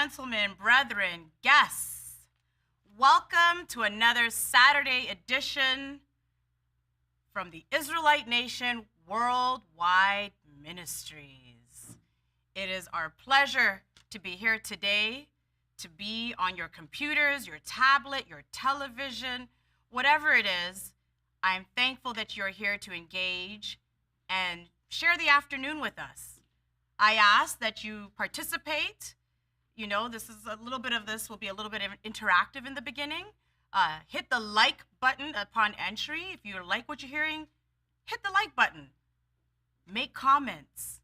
gentlemen, brethren, guests, welcome to another Saturday edition from the Israelite Nation Worldwide Ministries. It is our pleasure to be here today, to be on your computers, your tablet, your television, whatever it is. I'm thankful that you're here to engage and share the afternoon with us. I ask that you participate. You know, this will be a little bit interactive in the beginning. Hit the like button upon entry. If you like what you're hearing, hit the like button. Make comments.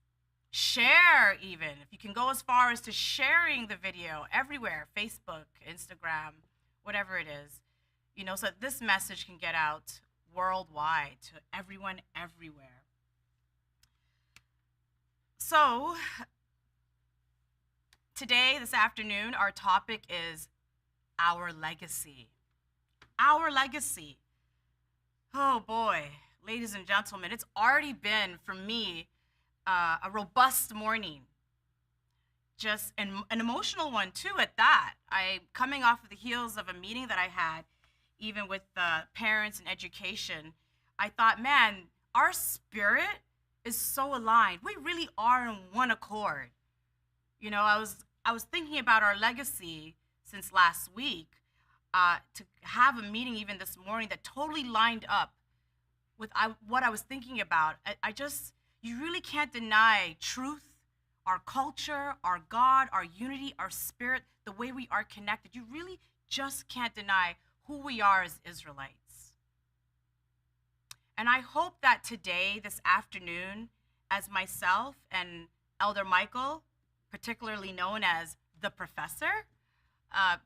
Share even. If you can go as far as to sharing the video everywhere, Facebook, Instagram, whatever it is, you know, so that this message can get out worldwide to everyone everywhere. So, today, this afternoon, our topic is our legacy. Our legacy. Oh boy, ladies and gentlemen, it's already been, for me, a robust morning. Just an emotional one, too, at that. Coming off of the heels of a meeting that I had, even with parents and education, I thought, man, our spirit is so aligned. We really are in one accord. You know, I was thinking about our legacy since last week, to have a meeting even this morning that totally lined up with what I was thinking about. You really can't deny truth, our culture, our God, our unity, our spirit, the way we are connected. You really just can't deny who we are as Israelites. And I hope that today, this afternoon, as myself and Elder Michael, particularly known as the Professor,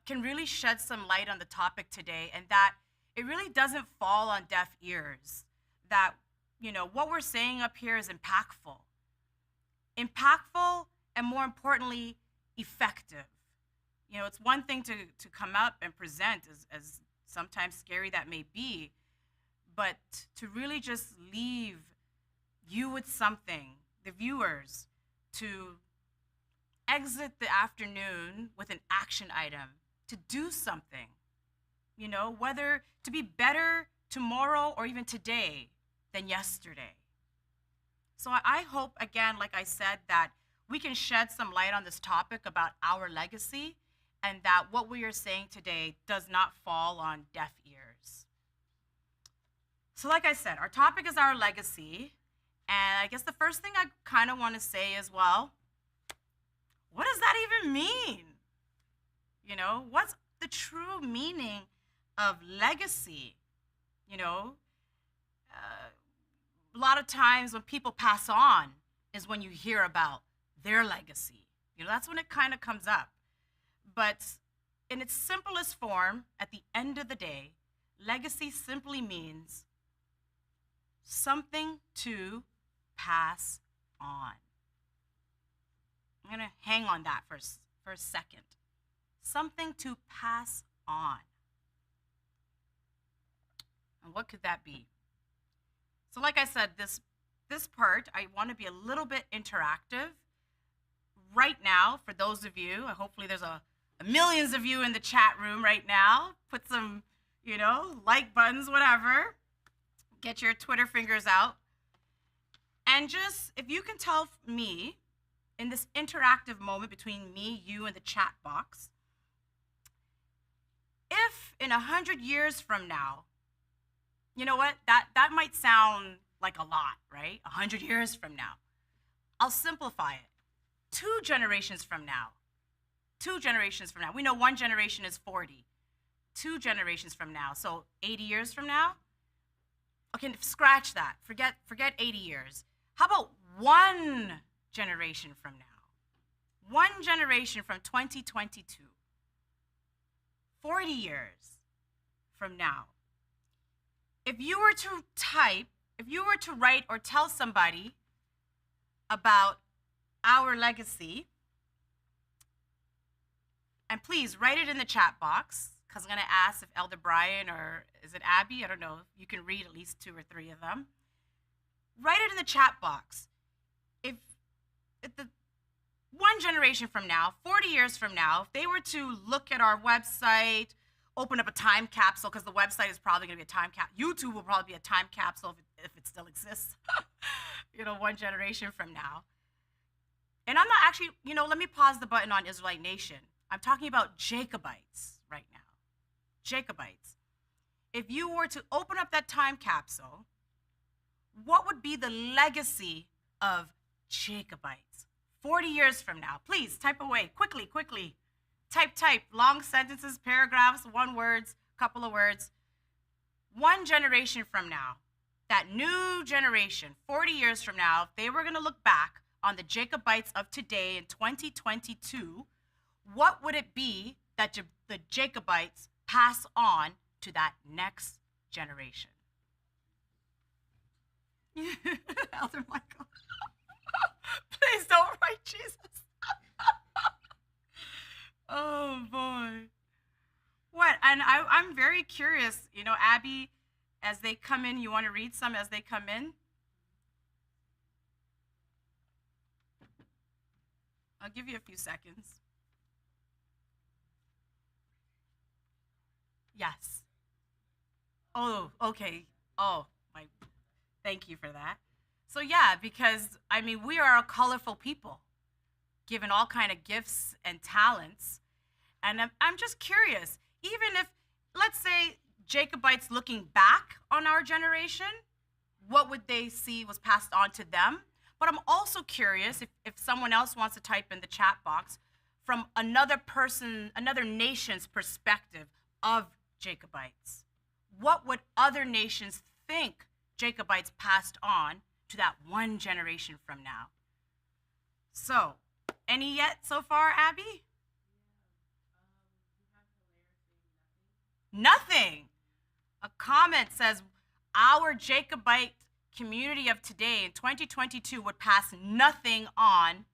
can really shed some light on the topic today, and that it really doesn't fall on deaf ears. That, you know, what we're saying up here is impactful. Impactful, and more importantly, effective. You know, it's one thing to come up and present, as sometimes scary that may be, but to really just leave you with something, the viewers, to exit the afternoon with an action item, to do something, you know, whether to be better tomorrow or even today than yesterday. So I hope, again, like I said, that we can shed some light on this topic about our legacy, and that what we are saying today does not fall on deaf ears. So like I said, our topic is our legacy, and I guess the first thing I kind of want to say is, well, what does that even mean? You know, what's the true meaning of legacy? You know, a lot of times when people pass on is when you hear about their legacy. You know, that's when it kind of comes up. But in its simplest form, at the end of the day, legacy simply means something to pass on. I'm going to hang on that for a second. Something to pass on. And what could that be? So like I said, this part, I want to be a little bit interactive. Right now, for those of you, hopefully there's a millions of you in the chat room right now. Put some, you know, like buttons, whatever. Get your Twitter fingers out. And just, if you can tell me, in this interactive moment between me, you, and the chat box, if in 100 years from now, you know what, that might sound like a lot, right? 100 years from now. I'll simplify it. 2 generations from now. 2 generations from now. We know 1 generation is 40. 2 generations from now. So 80 years from now? Okay, scratch that. Forget 80 years. How about 1 generation from now? 1 generation from 2022. 40 years from now. If you were to write or tell somebody about our legacy, and please write it in the chat box, because I'm going to ask if Elder Brian, or is it Abby? I don't know. You can read at least 2 or 3 of them. Write it in the chat box. If the 1 generation from now, 40 years from now, if they were to look at our website, open up a time capsule, because the website is probably going to be a time capsule. YouTube will probably be a time capsule if it still exists, one generation from now. And I'm not actually, let me pause the button on Israelite Nation. I'm talking about Jacobites right now. Jacobites. If you were to open up that time capsule, what would be the legacy of Jacobites 40 years from now? Please type away, quickly. Type, long sentences, paragraphs, one words, couple of words. One generation from now, that new generation, 40 years from now, if they were going to look back on the Jacobites of today in 2022, what would it be that the Jacobites pass on to that next generation? Elder Michael, please don't write Jesus. Oh, boy. What? And I'm very curious, Abby, as they come in, you want to read some as they come in? I'll give you a few seconds. Yes. Oh, okay. Oh, thank you for that. So yeah, because, we are a colorful people, given all kind of gifts and talents. And I'm just curious, even if, let's say, Jacobites looking back on our generation, what would they see was passed on to them? But I'm also curious, if someone else wants to type in the chat box, from another nation's perspective of Jacobites. What would other nations think Jacobites passed on to that one generation from now? So, any yet so far, Abby? Nothing. A comment says, our Jacobite community of today in 2022 would pass nothing on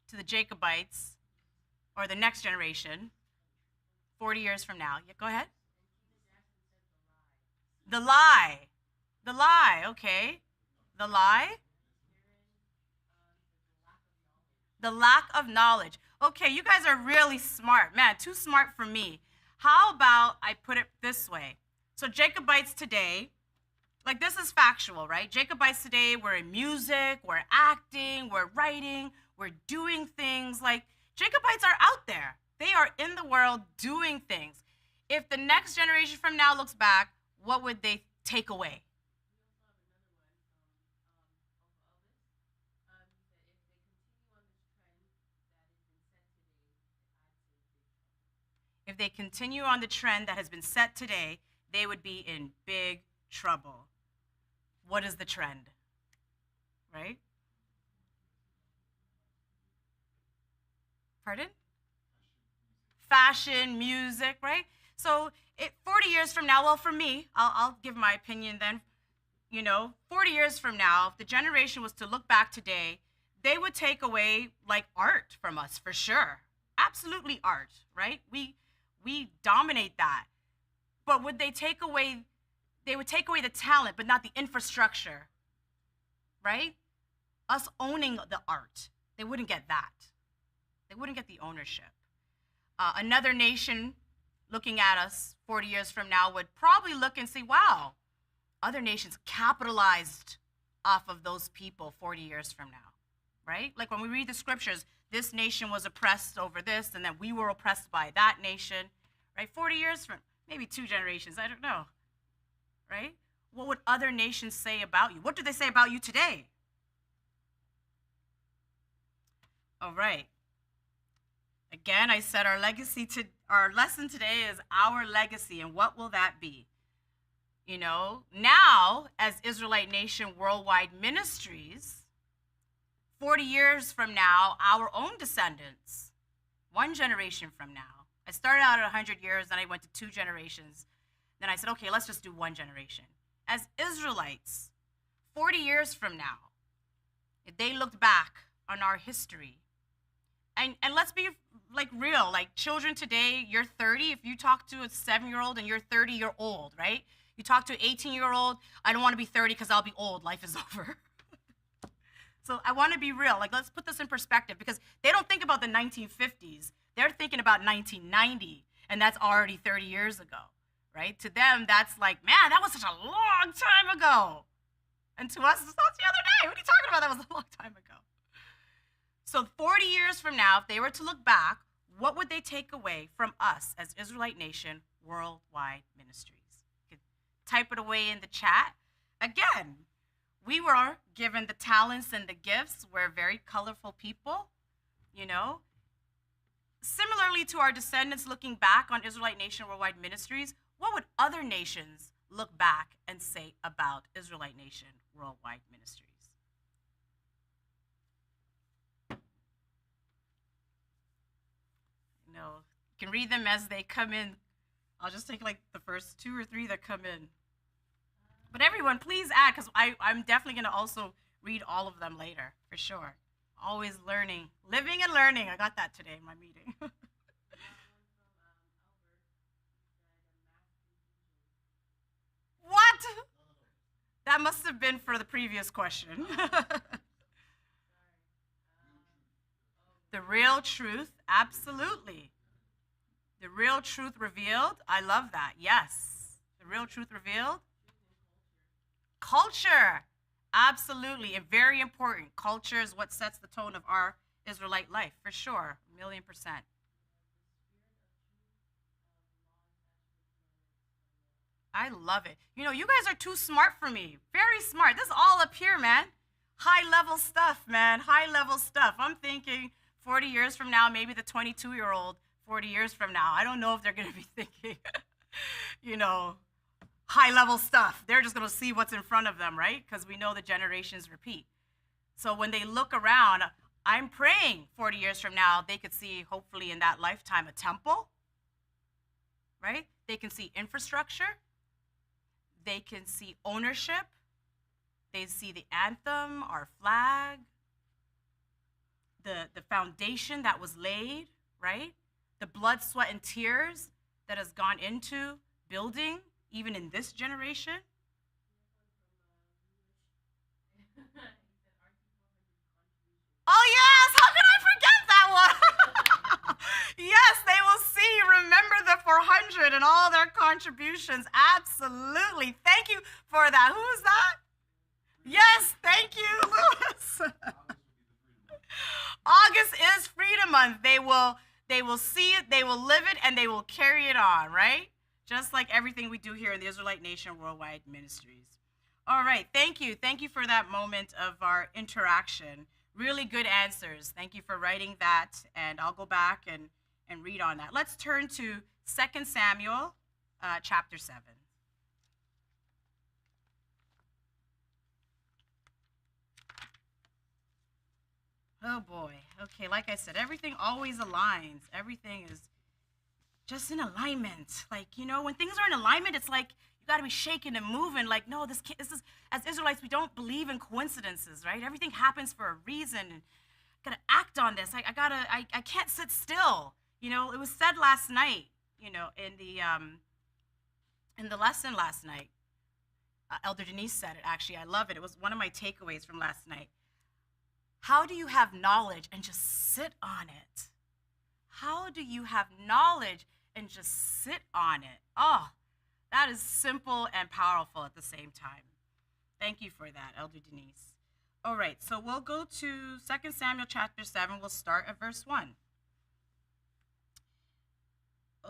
to the Jacobites or the next generation 40 years from now. Yeah, go ahead. The lie, okay. The lie? The lack of knowledge. Okay, you guys are really smart. Man, too smart for me. How about I put it this way? So Jacobites today, this is factual, right? Jacobites today, we're in music, we're acting, we're writing, we're doing things. Jacobites are out there. They are in the world doing things. If the next generation from now looks back, what would they take away? If they continue on the trend that has been set today, they would be in big trouble. What is the trend? Right? Pardon? Fashion, music, right? So 40 years from now, well, for me, I'll give my opinion then. 40 years from now, if the generation was to look back today, they would take away art from us for sure. Absolutely art, right? We dominate that. But would they take away, they would take away the talent, but not the infrastructure, right? Us owning the art, they wouldn't get that. They wouldn't get the ownership. Another nation looking at us 40 years from now would probably look and say, wow, other nations capitalized off of those people 40 years from now, right? When we read the scriptures, this nation was oppressed over this, and then we were oppressed by that nation, right? 40 years from, maybe 2 generations, I don't know, right? What would other nations say about you? What do they say about you today? All right. Again, I said our lesson today is our legacy, and what will that be? Now, as Israelite Nation Worldwide Ministries, 40 years from now, our own descendants, one generation from now. I started out at 100 years, then I went to 2 generations. Then I said, okay, let's just do 1 generation. As Israelites, 40 years from now, if they looked back on our history, and let's be real, children today, you're 30. If you talk to a 7-year-old and you're 30, you're old, right? You talk to an 18-year-old, I don't want to be 30 because I'll be old. Life is over. So I want to be real. Like, let's put this in perspective because they don't think about the 1950s. They're thinking about 1990, and that's already 30 years ago, right? To them, that's like, man, that was such a long time ago. And to us, it's not the other day. What are you talking about? That was a long time ago. So 40 years from now, if they were to look back, what would they take away from us as Israelite Nation Worldwide Ministries? You could type it away in the chat. Again, we were given the talents and the gifts. We're very colorful people, you know. Similarly to our descendants looking back on Israelite Nation Worldwide Ministries, what would other nations look back and say about Israelite Nation Worldwide Ministries? You know, you can read them as they come in. I'll just take like the first 2 or 3 that come in. But everyone, please add, because I'm definitely going to also read all of them later, for sure. Always learning, living and learning. I got that today in my meeting. What? That must have been for the previous question. The real truth, absolutely. The real truth revealed, I love that, yes. The real truth revealed. Culture, absolutely, and very important. Culture is what sets the tone of our Israelite life, for sure, 1,000,000%. I love it. You know, you guys are too smart for me. Very smart. This is all up here, man. High-level stuff, man. High-level stuff. I'm thinking 40 years from now, maybe the 22-year-old 40 years from now, I don't know if they're going to be thinking, you know, high-level stuff. They're just going to see what's in front of them, right? Because we know the generations repeat. So when they look around, I'm praying 40 years from now, they could see, hopefully in that lifetime, a temple, right? They can see infrastructure. They can see ownership. They see the anthem, our flag, the foundation that was laid, right? The blood, sweat, and tears that has gone into building, even in this generation. Oh, yes, how can I forget that one? Yes, they will see, remember the 400 and all their contributions. Absolutely. Thank you for that. Who is that? Yes, thank you, Louis. August is Freedom Month. They will see it, they will live it, and they will carry it on, right? Just like everything we do here in the Israelite Nation Worldwide Ministries. All right, thank you. Thank you for that moment of our interaction. Really good answers. Thank you for writing that, and I'll go back and read on that. Let's turn to 2 Samuel chapter 7. Oh boy. Okay, like I said, everything always aligns. Everything is just in alignment. Like, you know, when things are in alignment, it's like you got to be shaking and moving. Like, no, this is, as Israelites, we don't believe in coincidences, right? Everything happens for a reason. And I got to act on this. I can't sit still. You know, it was said last night, you know, in the lesson last night. Elder Denise said it, actually. I love it. It was one of my takeaways from last night. How do you have knowledge and just sit on it? How do you have knowledge and just sit on it? Oh, that is simple and powerful at the same time. Thank you for that, Elder Denise. All right, so we'll go to 2 Samuel chapter 7. We'll start at verse 1.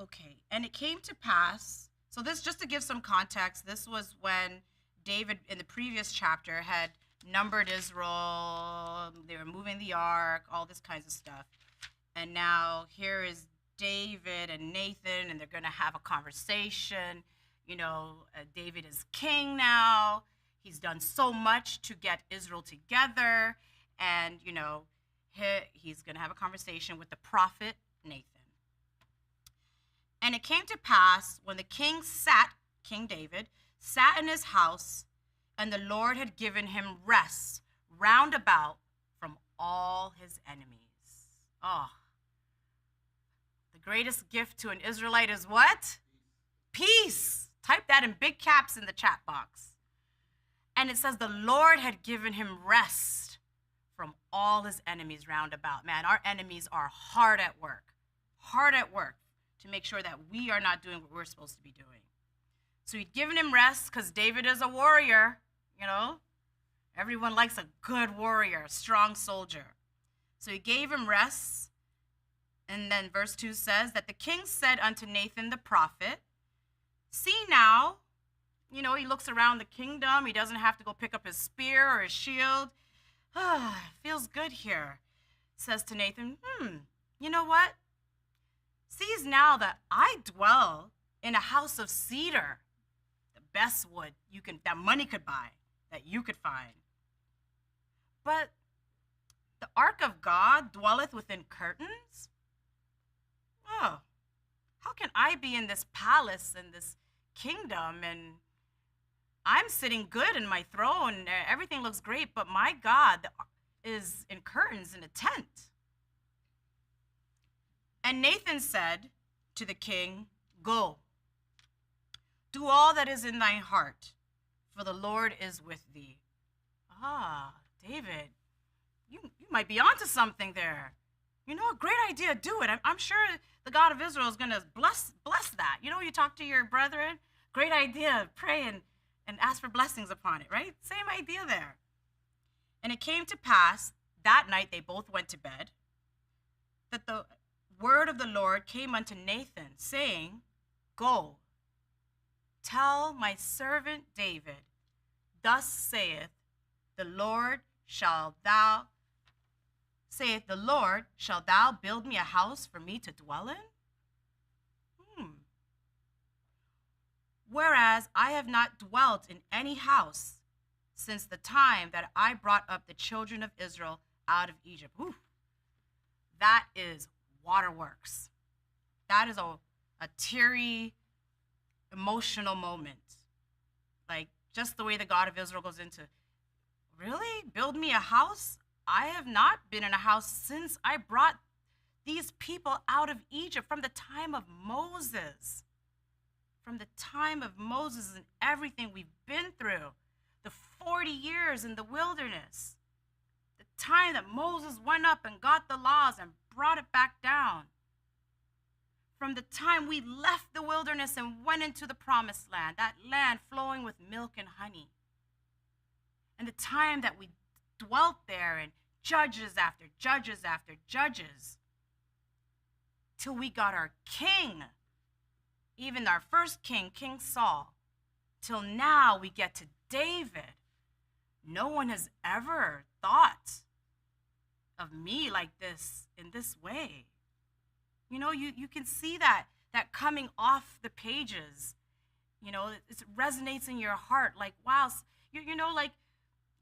Okay, and it came to pass, so this, just to give some context, this was when David, in the previous chapter, had numbered Israel. They were moving the ark, all this kinds of stuff. And now here is David and Nathan, and they're going to have a conversation. You know, David is king now. He's done so much to get Israel together. And, you know, he's going to have a conversation with the prophet Nathan. And it came to pass when the king sat, King David, sat in his house, and the Lord had given him rest round about from all his enemies. Oh, the greatest gift to an Israelite is what? Peace. Type that in big caps in the chat box. And it says the Lord had given him rest from all his enemies round about. Man, our enemies are hard at work to make sure that we are not doing what we're supposed to be doing. So he'd given him rest because David is a warrior, you know. Everyone likes a good warrior, a strong soldier. So he gave him rest. And then verse 2 says that the king said unto Nathan the prophet, see now, you know, he looks around the kingdom. He doesn't have to go pick up his spear or his shield. Feels good here. Says to Nathan, you know what? Sees now that I dwell in a house of cedar, the best wood that money could buy, that you could find. But the ark of God dwelleth within curtains? Oh, how can I be in this palace and this kingdom, and I'm sitting good in my throne, everything looks great, but my God is in curtains in a tent? And Nathan said to the king, go, do all that is in thine heart, for the Lord is with thee. David, you might be onto something there. You know, a great idea, do it. I'm sure the God of Israel is going to bless that. You know, you talk to your brethren, great idea, pray and ask for blessings upon it, right? Same idea there. And it came to pass, that night they both went to bed, that the word of the Lord came unto Nathan, saying, go, tell my servant David, thus saith the Lord, shalt thou build me a house for me to dwell in? Whereas I have not dwelt in any house since the time that I brought up the children of Israel out of Egypt. That is waterworks. That is a teary, emotional moment. Like, just the way the God of Israel goes into, really? Build me a house? I have not been in a house since I brought these people out of Egypt, from the time of Moses. From the time of Moses and everything we've been through, the 40 years in the wilderness, the time that Moses went up and got the laws and brought it back down. From the time we left the wilderness and went into the promised land, that land flowing with milk and honey. And the time that we dwelt there in judges after judges after judges, till we got our king, even our first king, King Saul, till now we get to David. No one has ever thought of me like this, in this way. You know, you can see that coming off the pages. You know, it resonates in your heart, like, wow, you know, like,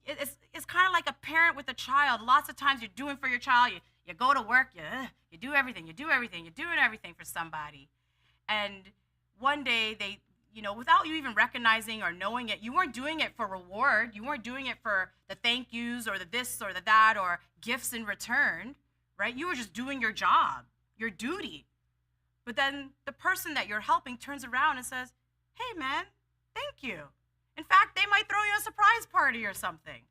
it's kind of like a parent with a child. Lots of times you're doing for your child, you go to work, you do everything, you're doing everything for somebody. And one day they, you know, without you even recognizing or knowing it, you weren't doing it for reward. You weren't doing it for the thank yous or the this or the that or gifts in return, right? You were just doing your job, your duty. But then the person that you're helping turns around and says, hey, man, thank you. In fact, they might throw you a surprise party or something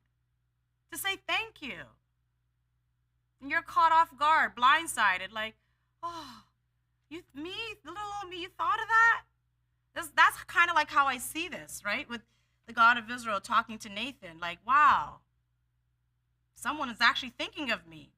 to say thank you. And you're caught off guard, blindsided, like, oh, me, little old me, you thought of that? That's kind of like how I see this, right? With the God of Israel talking to Nathan, like, wow, someone is actually thinking of me.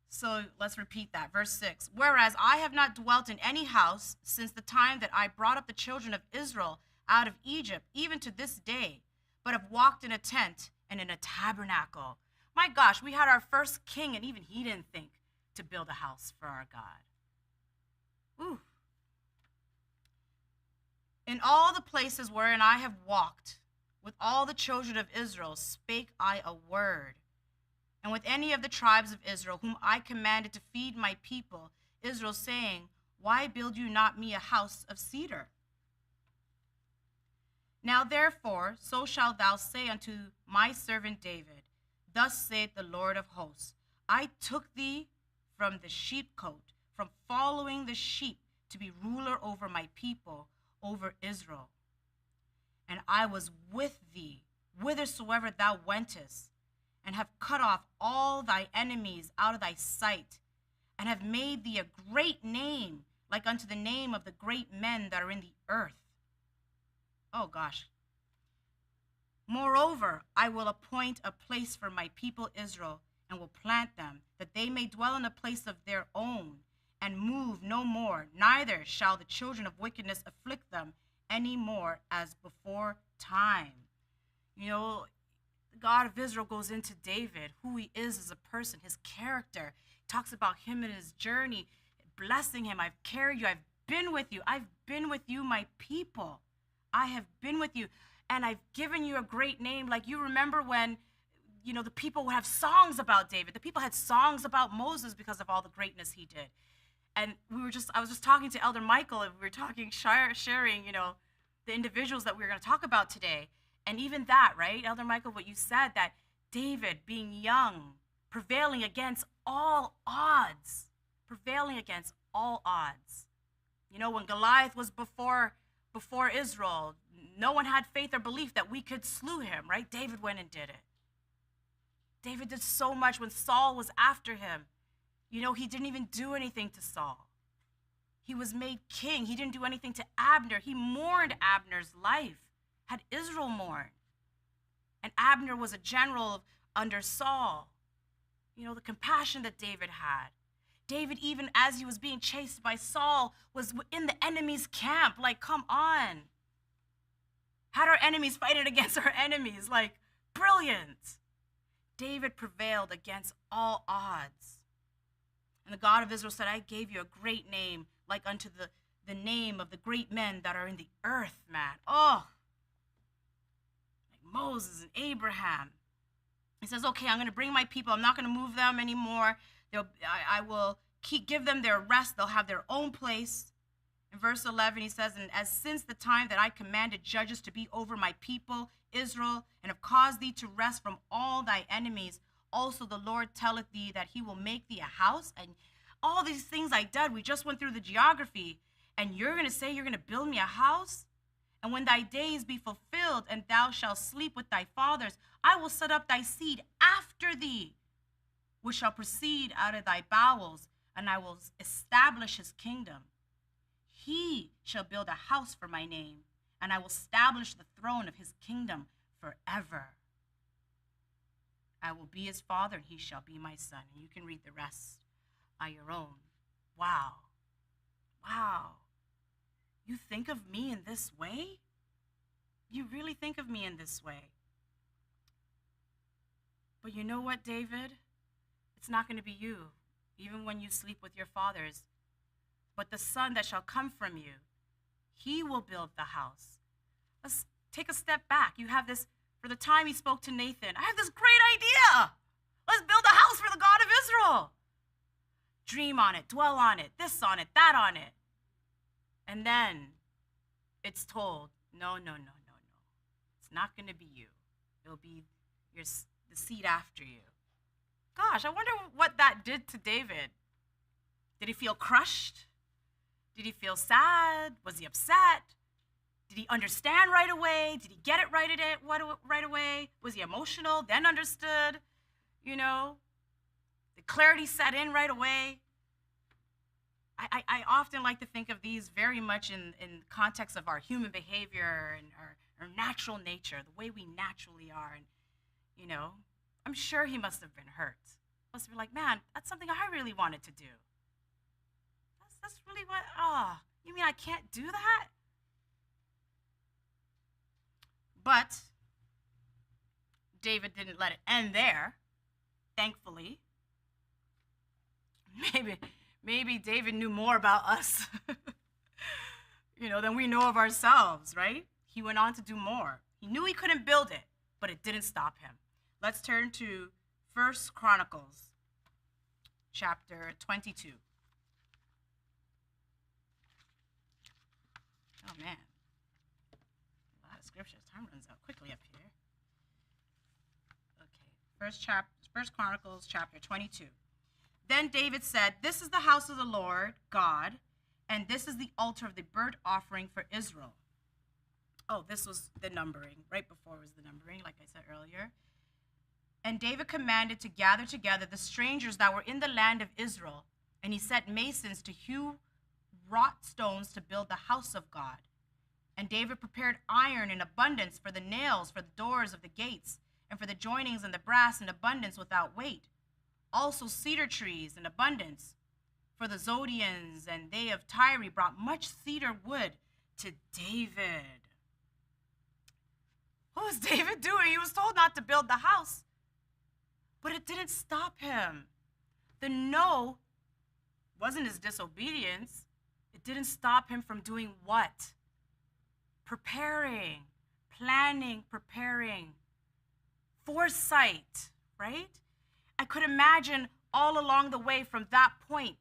So let's repeat that. Verse 6, whereas I have not dwelt in any house since the time that I brought up the children of Israel out of Egypt, even to this day, but have walked in a tent and in a tabernacle. My gosh, we had our first king, and even he didn't think to build a house for our God. Ooh. In all the places wherein I have walked with all the children of Israel, spake I a word. And with any of the tribes of Israel, whom I commanded to feed my people, Israel, saying, why build you not me a house of cedar? Now therefore, so shalt thou say unto my servant David, thus saith the Lord of hosts, I took thee from the sheepcote, from following the sheep, to be ruler over my people, over Israel. And I was with thee whithersoever thou wentest, and have cut off all thy enemies out of thy sight, and have made thee a great name, like unto the name of the great men that are in the earth. Oh gosh. Moreover, I will appoint a place for my people Israel, and will plant them, that they may dwell in a place of their own, and move no more, neither shall the children of wickedness afflict them any more as before time. You know, the God of Israel goes into David, who he is as a person, his character. He talks about him and his journey, blessing him. I've carried you. I've been with you. I've been with you, my people. I have been with you, and I've given you a great name. Like, you remember when, you know, the people would have songs about David. The people had songs about Moses because of all the greatness he did. And I was just talking to Elder Michael, and we were talking, sharing, you know, the individuals that we were going to talk about today. And even that, right, Elder Michael, what you said, that David being young, prevailing against all odds. You know, when Goliath was before Israel, no one had faith or belief that we could slew him, right? David went and did it. David did so much when Saul was after him. You know, he didn't even do anything to Saul. He was made king. He didn't do anything to Abner. He mourned Abner's life, had Israel mourn. And Abner was a general under Saul. You know, the compassion that David had. David, even as he was being chased by Saul, was in the enemy's camp. Like, come on. Had our enemies fighting against our enemies. Like, brilliant. David prevailed against all odds. And the God of Israel said, I gave you a great name, like unto the name of the great men that are in the earth, man. Oh, like Moses and Abraham. He says, okay, I'm going to bring my people. I'm not going to move them anymore. I will give them their rest. They'll have their own place. In verse 11, he says, and as since the time that I commanded judges to be over my people, Israel, and have caused thee to rest from all thy enemies, also the Lord telleth thee that he will make thee a house. And all these things I did, we just went through the geography, and you're going to say you're going to build me a house? And when thy days be fulfilled, and thou shalt sleep with thy fathers, I will set up thy seed after thee, which shall proceed out of thy bowels, and I will establish his kingdom. He shall build a house for my name, and I will establish the throne of his kingdom forever. I will be his father, and he shall be my son. And you can read the rest on your own. Wow. Wow. You think of me in this way? You really think of me in this way? But you know what, David? It's not going to be you, even when you sleep with your fathers. But the son that shall come from you, he will build the house. Let's take a step back. You have this, for the time he spoke to Nathan, I have this great idea. Let's build a house for the God of Israel. Dream on it, dwell on it, this on it, that on it. And then it's told, no. It's not going to be you. It'll be the seed after you. Gosh, I wonder what that did to David. Did he feel crushed? Did he feel sad? Was he upset? Did he understand right away? Did he get it right away? Was he emotional, then understood? You know, the clarity set in right away. I often like to think of these very much in context of our human behavior and our natural nature, the way we naturally are. And, you know, I'm sure he must have been hurt. Must have been like, man, that's something I really wanted to do. That's really what, you mean I can't do that? But David didn't let it end there, thankfully. Maybe David knew more about us, than we know of ourselves, right? He went on to do more. He knew he couldn't build it, but it didn't stop him. Let's turn to 1 Chronicles Chapter 22. Oh, man. A lot of scriptures. Time runs out quickly up here. Okay. 1 Chronicles Chapter 22. Then David said, this is the house of the Lord God, and this is the altar of the burnt offering for Israel. Oh, this was the numbering. Right before was the numbering, like I said earlier. And David commanded to gather together the strangers that were in the land of Israel, and he set masons to hew wrought stones to build the house of God. And David prepared iron in abundance for the nails, for the doors of the gates, and for the joinings, and the brass in abundance without weight. Also cedar trees in abundance. For the Zodians and they of Tyre brought much cedar wood to David. What was David doing? He was told not to build the house. But it didn't stop him. The no wasn't his disobedience. It didn't stop him from doing what? Preparing, planning, preparing. Foresight, right? I could imagine all along the way from that point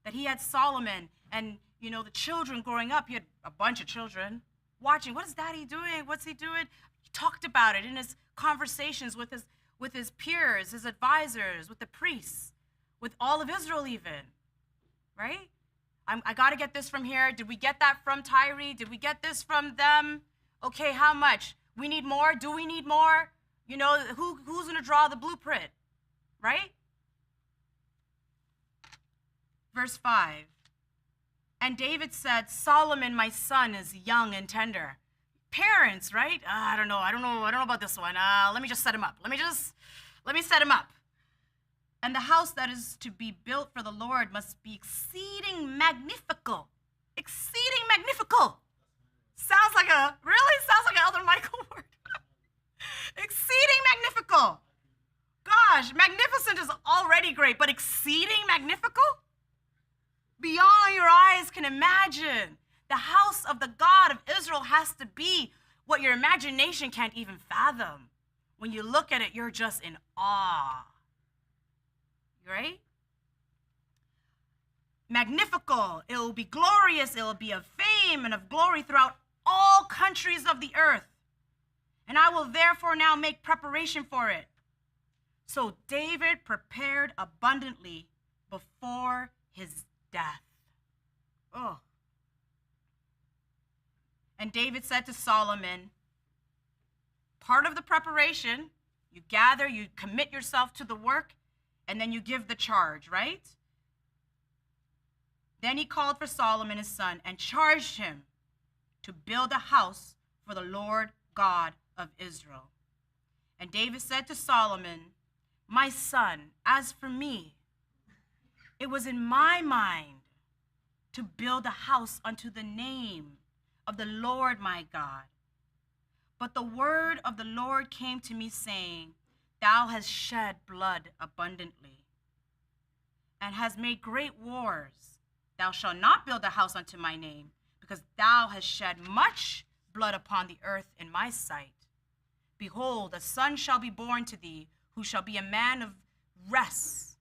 that he had Solomon and, the children growing up. He had a bunch of children watching. What is daddy doing? What's he doing? He talked about it in his conversations with his peers, his advisors, with the priests, with all of Israel even, right? I got to get this from here. Did we get that from Tyre? Did we get this from them? Okay, how much? We need more? Do we need more? Who's going to draw the blueprint, right? Verse 5. And David said, Solomon, my son, is young and tender. Parents, right? I don't know about this one. Let me just set him up. Let me set him up. And the house that is to be built for the Lord must be exceeding magnifical. Exceeding magnifical. Sounds like an Elder Michael word. Exceeding magnifical. Gosh, magnificent is already great, but exceeding magnifical? Beyond your eyes can imagine. The house of the God of Israel has to be what your imagination can't even fathom. When you look at it, you're just in awe. Right? Magnifical. It will be glorious. It will be of fame and of glory throughout all countries of the earth. And I will therefore now make preparation for it. So David prepared abundantly before his death. Oh. And David said to Solomon, part of the preparation, you gather, you commit yourself to the work, and then you give the charge, right? Then he called for Solomon his son and charged him to build a house for the Lord God of Israel. And David said to Solomon, my son, as for me, it was in my mind to build a house unto the name of the Lord my God. But the word of the Lord came to me, saying, thou hast shed blood abundantly, and hast made great wars. Thou shalt not build a house unto my name, because thou hast shed much blood upon the earth in my sight. Behold, a son shall be born to thee, who shall be a man of rest,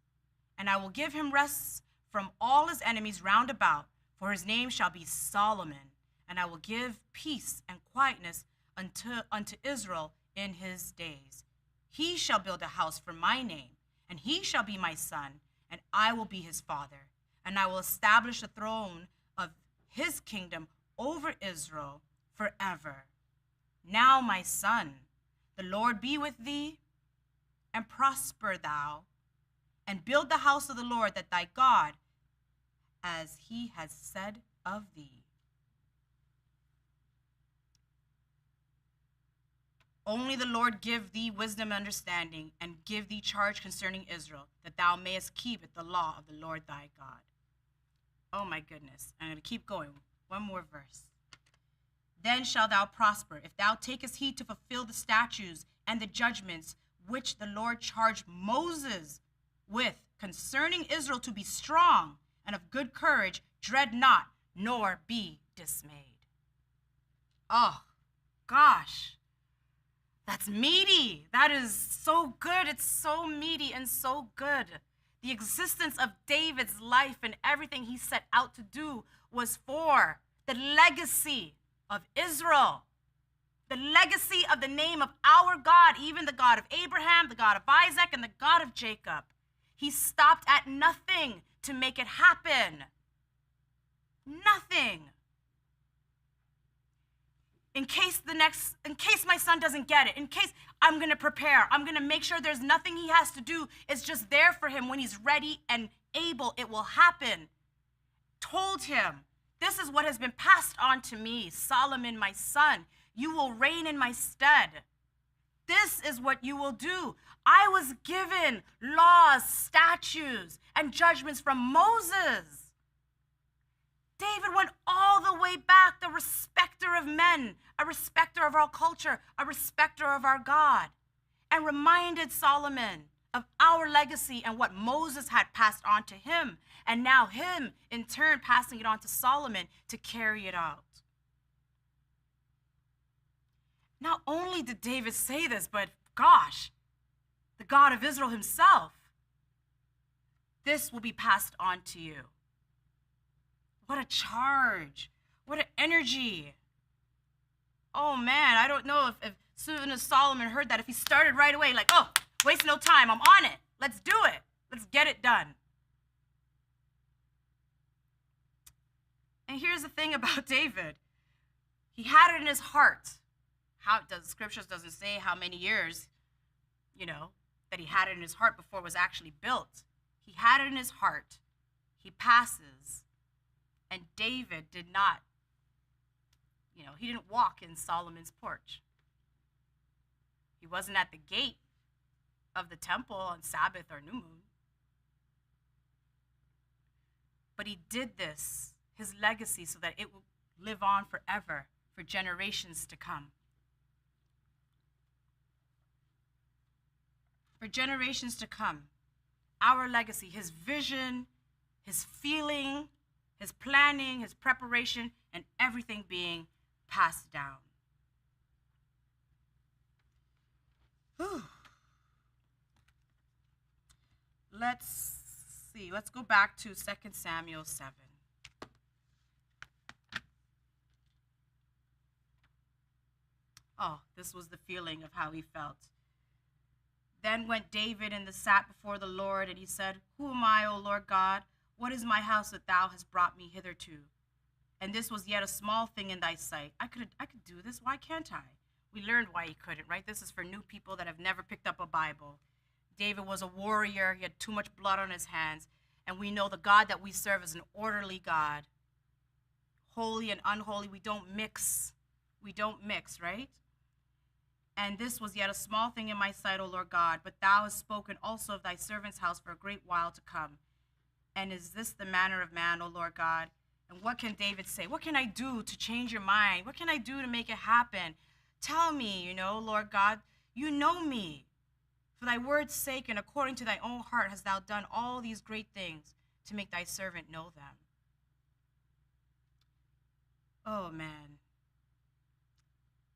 and I will give him rest from all his enemies round about, for his name shall be Solomon, and I will give peace and quietness unto Israel in his days. He shall build a house for my name, and he shall be my son, and I will be his father. And I will establish the throne of his kingdom over Israel forever. Now, my son, the Lord be with thee, and prosper thou, and build the house of the Lord that thy God, as he has said of thee. Only the Lord give thee wisdom and understanding, and give thee charge concerning Israel, that thou mayest keep it the law of the Lord thy God. Oh my goodness. I'm going to keep going. One more verse. Then shalt thou prosper, if thou takest heed to fulfill the statutes and the judgments which the Lord charged Moses with concerning Israel, to be strong and of good courage, dread not, nor be dismayed. Oh, gosh. That's meaty. That is so good. It's so meaty and so good. The existence of David's life and everything he set out to do was for the legacy of Israel, the legacy of the name of our God, even the God of Abraham, the God of Isaac, and the God of Jacob. He stopped at nothing to make it happen. Nothing. in case my son doesn't get it, in case I'm going to prepare, I'm going to make sure there's nothing he has to do. It's just there for him when he's ready and able, it will happen. Told him, this is what has been passed on to me, Solomon, my son. You will reign in my stead. This is what you will do. I was given laws, statutes, and judgments from Moses. David went all the way back, the respecter of men, a respecter of our culture, a respecter of our God, and reminded Solomon of our legacy and what Moses had passed on to him, and now him, in turn, passing it on to Solomon to carry it out. Not only did David say this, but gosh, the God of Israel himself, this will be passed on to you. What a charge. What an energy. Oh man, I don't know if soon as Solomon heard that, if he started right away, like, oh, waste no time, I'm on it. Let's do it. Let's get it done. And here's the thing about David. He had it in his heart. The scriptures doesn't say how many years, that he had it in his heart before it was actually built. He had it in his heart. He passes. And David did not, he didn't walk in Solomon's porch. He wasn't at the gate of the temple on Sabbath or new moon. But he did this, his legacy, so that it will live on forever, for generations to come. For generations to come, our legacy, his vision, his feeling, his planning, his preparation, and everything being passed down. Whew. Let's see. Let's go back to 2 Samuel 7. Oh, this was the feeling of how he felt. Then went David and sat before the Lord, and he said, Who am I, O Lord God? What is my house that thou hast brought me hitherto? And this was yet a small thing in thy sight. I could do this. Why can't I? We learned why he couldn't, right? This is for new people that have never picked up a Bible. David was a warrior. He had too much blood on his hands. And we know the God that we serve is an orderly God. Holy and unholy, we don't mix. We don't mix, right? And this was yet a small thing in my sight, O Lord God, but thou hast spoken also of thy servant's house for a great while to come. And is this the manner of man, O Lord God? And what can David say? What can I do to change your mind? What can I do to make it happen? Tell me, Lord God, you know me. For thy word's sake and according to thy own heart hast thou done all these great things to make thy servant know them. Oh, man.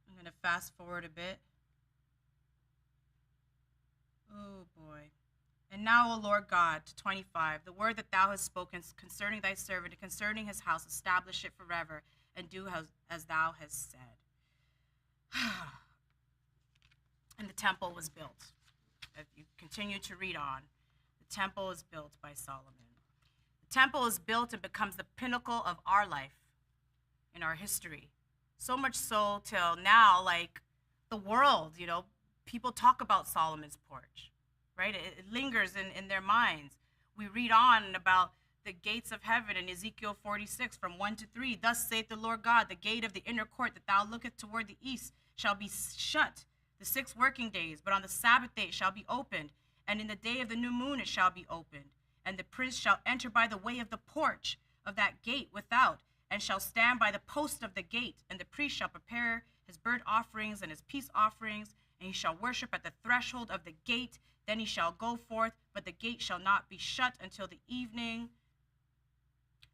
I'm going to fast forward a bit. Oh, boy. And now, O Lord God, to 25, the word that thou hast spoken concerning thy servant and concerning his house, establish it forever, and do as thou hast said. And the temple was built. If you continue to read on, the temple is built by Solomon. The temple is built and becomes the pinnacle of our life in our history. So much so till now, like the world, people talk about Solomon's porch, right? It lingers in their minds. We read on about the gates of heaven in Ezekiel 46 from 1 to 3. Thus saith the Lord God, the gate of the inner court that thou lookest toward the east shall be shut the 6 working days, but on the Sabbath day it shall be opened, and in the day of the new moon it shall be opened. And the prince shall enter by the way of the porch of that gate without, and shall stand by the post of the gate, and the priest shall prepare his burnt offerings and his peace offerings, and he shall worship at the threshold of the gate. Then he shall go forth, but the gate shall not be shut until the evening.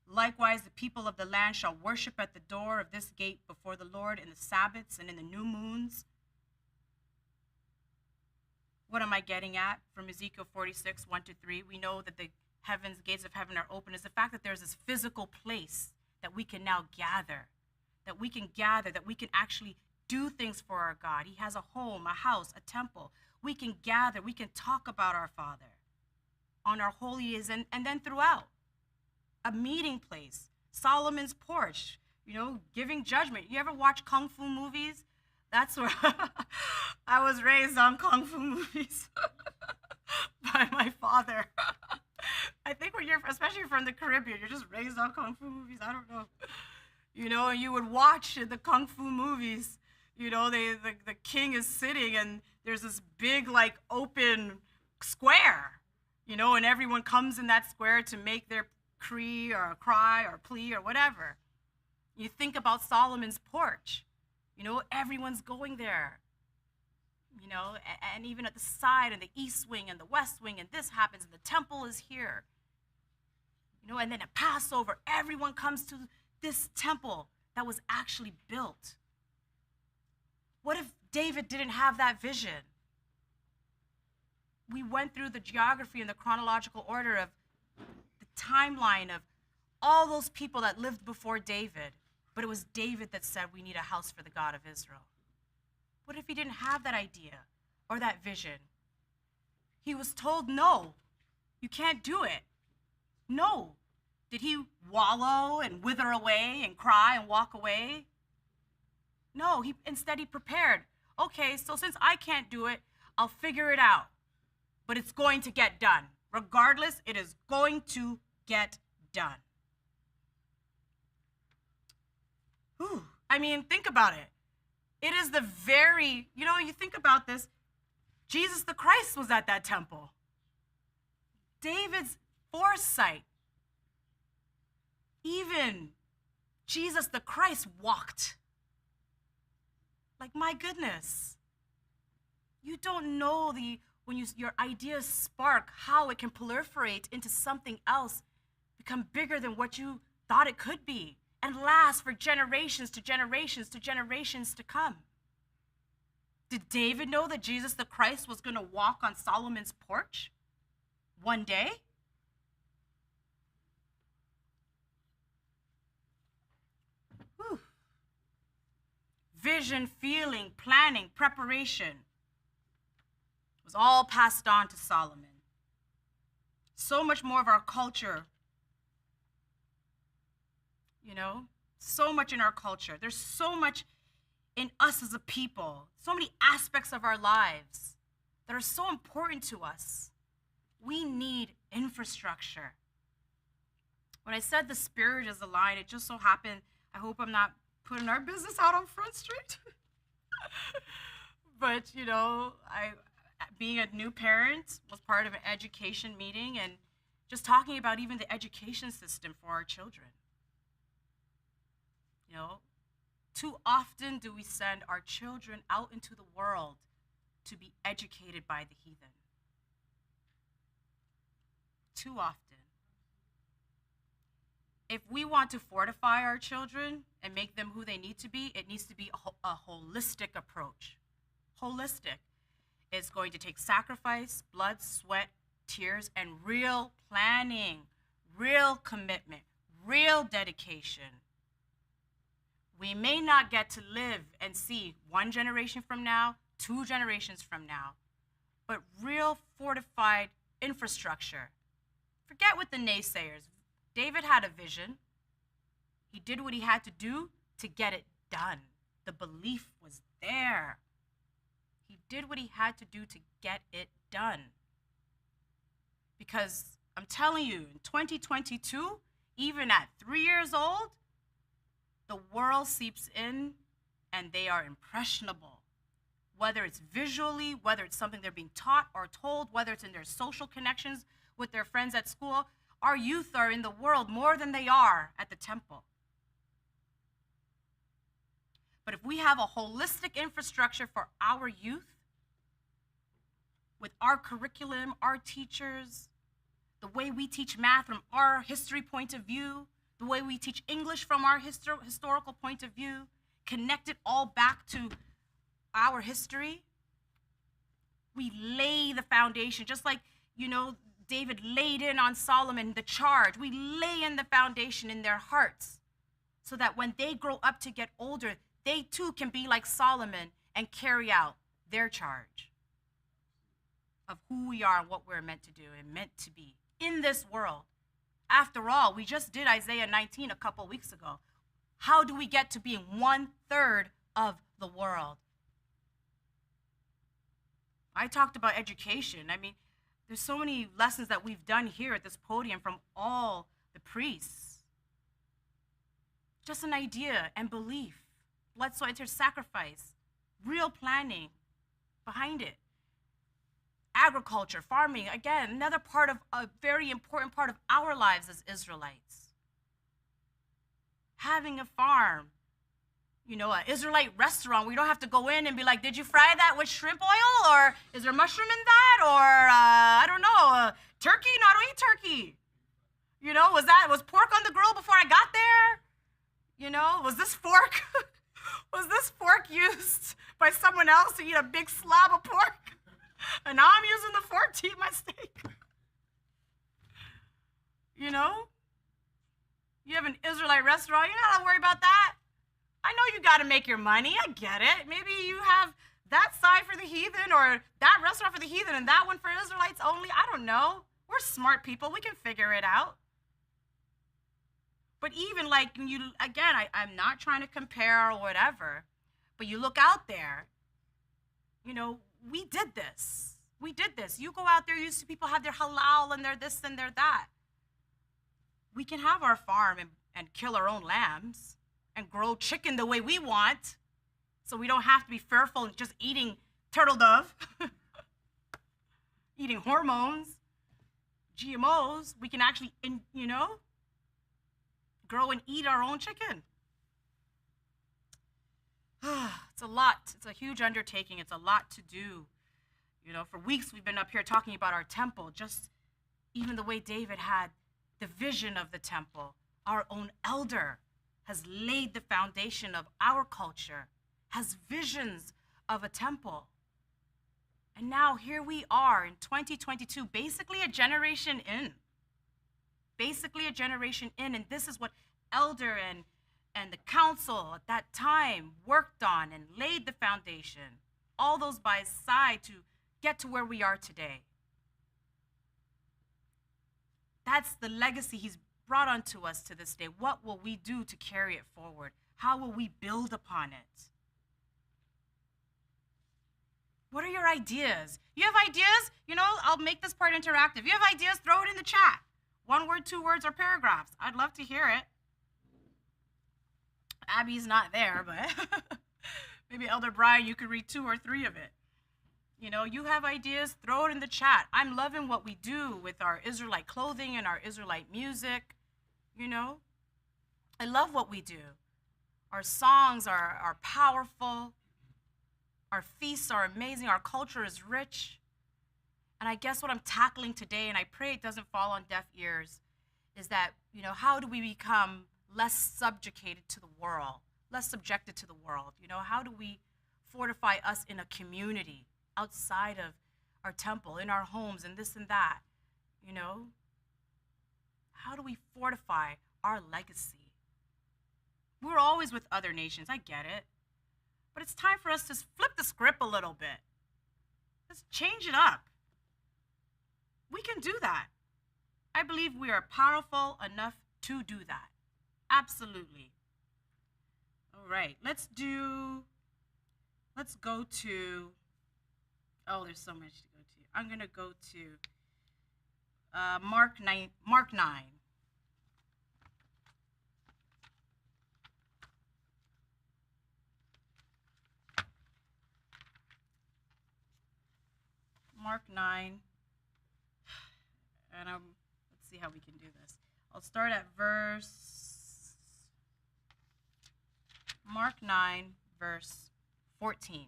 Likewise, the people of the land shall worship at the door of this gate before the Lord in the Sabbaths and in the new moons. What am I getting at from Ezekiel 46, 1 to 3? We know that the gates of heaven are open, is the fact that there's this physical place that we can now gather, that we can actually do things for our God. He has a home, a house, a temple. We can gather, we can talk about our Father on our holy days and then throughout. A meeting place, Solomon's porch, giving judgment. You ever watch Kung Fu movies? That's where I was raised on Kung Fu movies by my father. I think when you're, especially from the Caribbean, you're just raised on Kung Fu movies. I don't know. And you would watch the Kung Fu movies. The king is sitting and there's this big, like, open square, and everyone comes in that square to make their cry or plea or whatever. You think about Solomon's porch. Everyone's going there. And even at the side and the east wing and the west wing, and this happens, and the temple is here. And then at Passover, everyone comes to this temple that was actually built. What if David didn't have that vision? We went through the geography and the chronological order of the timeline of all those people that lived before David, but it was David that said we need a house for the God of Israel. What if he didn't have that idea or that vision? He was told, no, you can't do it. No. Did he wallow and wither away and cry and walk away? No, instead he prepared. Okay, so since I can't do it, I'll figure it out. But it's going to get done. Regardless, it is going to get done. Whew. I mean, think about it. It is the very, you think about this, Jesus the Christ was at that temple. David's foresight. Even Jesus the Christ walked. Like, my goodness. You don't know when your ideas spark, how it can proliferate into something else, become bigger than what you thought it could be, and last for generations to generations to generations to come. Did David know that Jesus the Christ was going to walk on Solomon's porch one day? Whew. Vision, feeling, planning, preparation was all passed on to Solomon. So much more of our culture, so much in our culture. There's so much in us as a people, so many aspects of our lives that are so important to us. We need infrastructure. When I said the spirit is aligned, it just so happened, I hope I'm not putting our business out on Front Street. But, being a new parent was part of an education meeting and just talking about even the education system for our children. Too often do we send our children out into the world to be educated by the heathen. Too often. If we want to fortify our children and make them who they need to be, it needs to be a holistic approach. Holistic. It's going to take sacrifice, blood, sweat, tears, and real planning, real commitment, real dedication. We may not get to live and see one generation from now, 2 generations from now, but real fortified infrastructure. Forget what the naysayers. David had a vision. He did what he had to do to get it done. The belief was there. He did what he had to do to get it done. Because I'm telling you, in 2022, even at 3 years old, the world seeps in and they are impressionable. Whether it's visually, whether it's something they're being taught or told, whether it's in their social connections with their friends at school, our youth are in the world more than they are at the temple. But if we have a holistic infrastructure for our youth, with our curriculum, our teachers, the way we teach math from our history point of view, the way we teach English from our historical point of view, connect it all back to our history, we lay the foundation, just like, David laid in on Solomon the charge. We lay in the foundation in their hearts so that when they grow up to get older, they too can be like Solomon and carry out their charge of who we are and what we're meant to do and meant to be in this world. After all, we just did Isaiah 19 a couple weeks ago. How do we get to being 1/3 of the world? I talked about education. I mean, there's so many lessons that we've done here at this podium from all the priests. Just an idea and belief, blood, sweat, and tears, sacrifice, real planning behind it. Agriculture, farming, again, another part of a very important part of our lives as Israelites. Having a farm, an Israelite restaurant where you don't have to go in and be like, did you fry that with shrimp oil? Or is there mushroom in that? Or, I don't know, turkey? No, I don't eat turkey. Was pork on the grill before I got there? Was this fork, was this fork used by someone else to eat a big slab of pork? And now I'm using the fork to eat my steak. You have an Israelite restaurant, you don't have to worry about that. I know you got to make your money. I get it. Maybe you have that side for the heathen or that restaurant for the heathen and that one for Israelites only. I don't know. We're smart people. We can figure it out. But even I'm not trying to compare or whatever, but you look out there, we did this. We did this. You go out there, you see people have their halal and their this and their that. We can have our farm and kill our own lambs and grow chicken the way we want, so we don't have to be fearful and just eating turtle dove, eating hormones, GMOs. We can actually, grow and eat our own chicken. It's a lot. It's a huge undertaking. It's a lot to do. For weeks we've been up here talking about our temple, just even the way David had the vision of the temple. Our own elder has laid the foundation of our culture, has visions of a temple. And now here we are in 2022, basically a generation in. And this is what elder and the council at that time worked on and laid the foundation, all those by his side to get to where we are today. That's the legacy he's brought onto us to this day. What will we do to carry it forward? How will we build upon it? What are your ideas? You have ideas? I'll make this part interactive. You have ideas? Throw it in the chat. 1 word, 2 words, or paragraphs. I'd love to hear it. Abby's not there, but maybe Elder Brian, you could read 2 or 3 of it. You have ideas, throw it in the chat. I'm loving what we do with our Israelite clothing and our Israelite music. I love what we do. Our songs are powerful. Our feasts are amazing. Our culture is rich. And I guess what I'm tackling today, and I pray it doesn't fall on deaf ears, is that, how do we become less subjugated to the world, less subjected to the world? How do we fortify us in a community outside of our temple, in our homes, and this and that? How do we fortify our legacy? We're always with other nations, I get it. But it's time for us to flip the script a little bit. Let's change it up. We can do that. I believe we are powerful enough to do that. Absolutely. All right, let's go to, there's so much to go to. I'm going to go to Mark 9. Mark 9. Mark 9. And let's see how we can do this. I'll start at Mark 9, verse 14.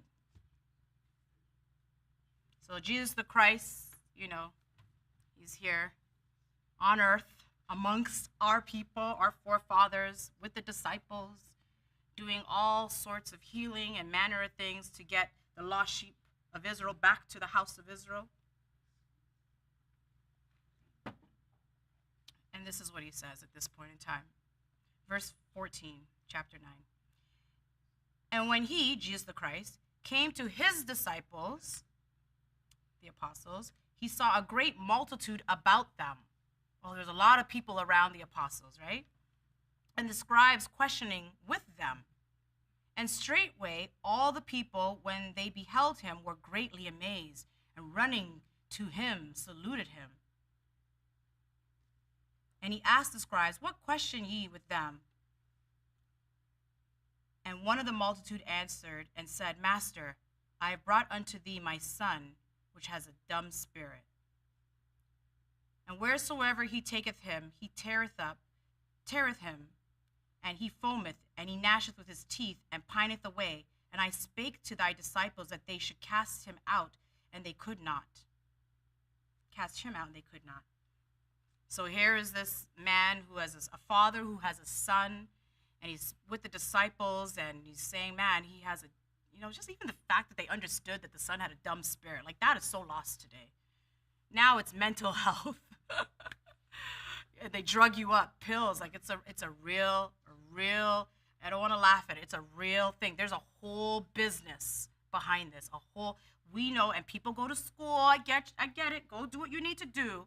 So Jesus the Christ, he's here on earth amongst our people, our forefathers, with the disciples, doing all sorts of healing and manner of things to get the lost sheep of Israel back to the house of Israel. And this is what he says at this point in time. Verse 14, chapter 9. And when he, Jesus the Christ, came to his disciples, the apostles, he saw a great multitude about them. Well, there's a lot of people around the apostles, right? and the scribes questioning with them. And straightway all the people, when they beheld him, were greatly amazed, and running to him saluted him. And he asked the scribes, What question ye with them? And one of the multitude answered and said, Master, I have brought unto thee my son, which has a dumb spirit. And wheresoever he taketh him, he teareth him, and he foameth, and he gnasheth with his teeth, and pineth away. And I spake to thy disciples that they should cast him out, and they could not. Cast him out, and they could not. So here is this man who has a father who has a son, and he's with the disciples, and he's saying, man, he has just even the fact that they understood that the son had a dumb spirit, like that is so lost today. Now it's mental health. They drug you up, pills, like it's a real, I don't want to laugh at it, it's a real thing. There's a whole business behind this, we know, and people go to school, I get it, go do what you need to do,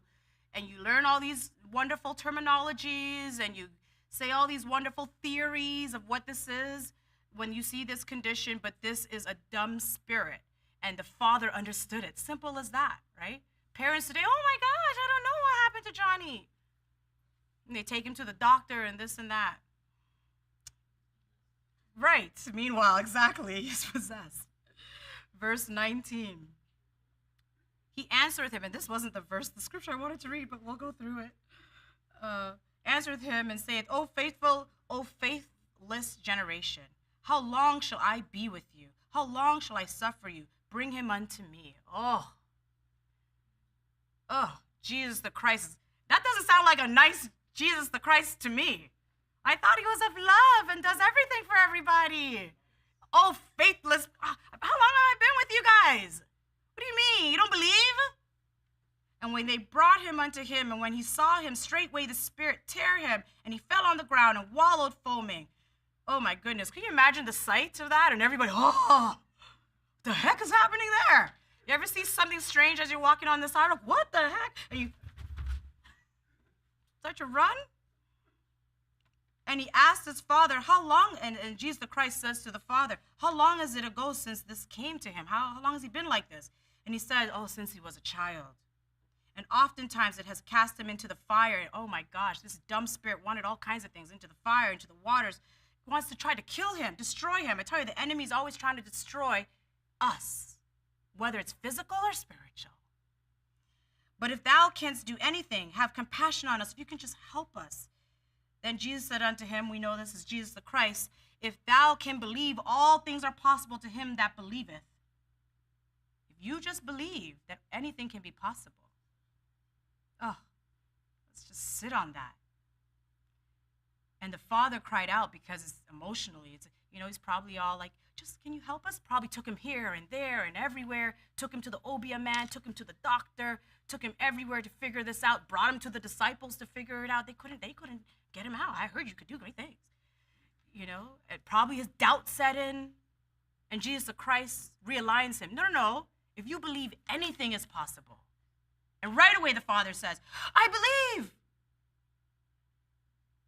and you learn all these wonderful terminologies, and you say all these wonderful theories of what this is when you see this condition, but this is a dumb spirit, and the father understood it. Simple as that, right? Parents today, oh my gosh, I don't know what happened to Johnny. And they take him to the doctor and this and that. Right, meanwhile, exactly, he's possessed. Verse 19. He answereth him, and this wasn't the scripture I wanted to read, but we'll go through it. Answereth him and saith, O faithless generation, how long shall I be with you? How long shall I suffer you? Bring him unto me. Oh, Jesus the Christ. That doesn't sound like a nice Jesus the Christ to me. I thought he was of love and does everything for everybody. Oh, faithless. How long have I been with you guys? What do you mean? You don't believe? And when they brought him unto him, and when he saw him, straightway the spirit tear him, and he fell on the ground and wallowed foaming. Oh my goodness, can you imagine the sight of that? And everybody, what the heck is happening there? You ever see something strange as you're walking on the sidewalk? What the heck? And you start to run? And he asked his father, how long, and Jesus the Christ says to the father, how long is it ago since this came to him? How long has he been like this? And he said, since he was a child. And oftentimes it has cast him into the fire. And oh my gosh, this dumb spirit wanted all kinds of things, into the fire, into the waters. He wants to try to kill him, destroy him. I tell you, the enemy's always trying to destroy us, whether it's physical or spiritual. But if thou canst do anything, have compassion on us, if you can just help us. Then Jesus said unto him, we know this is Jesus the Christ, if thou can believe, all things are possible to him that believeth. If you just believe that anything can be possible. Let's just sit on that. And the father cried out because it's emotionally, he's probably all like, just can you help us? Probably took him here and there and everywhere, took him to the Obia man, took him to the doctor, took him everywhere to figure this out, brought him to the disciples to figure it out. They couldn't get him out. I heard you could do great things. And probably his doubt set in, and Jesus the Christ realigns him. No. If you believe, anything is possible. And right away the father says, I believe.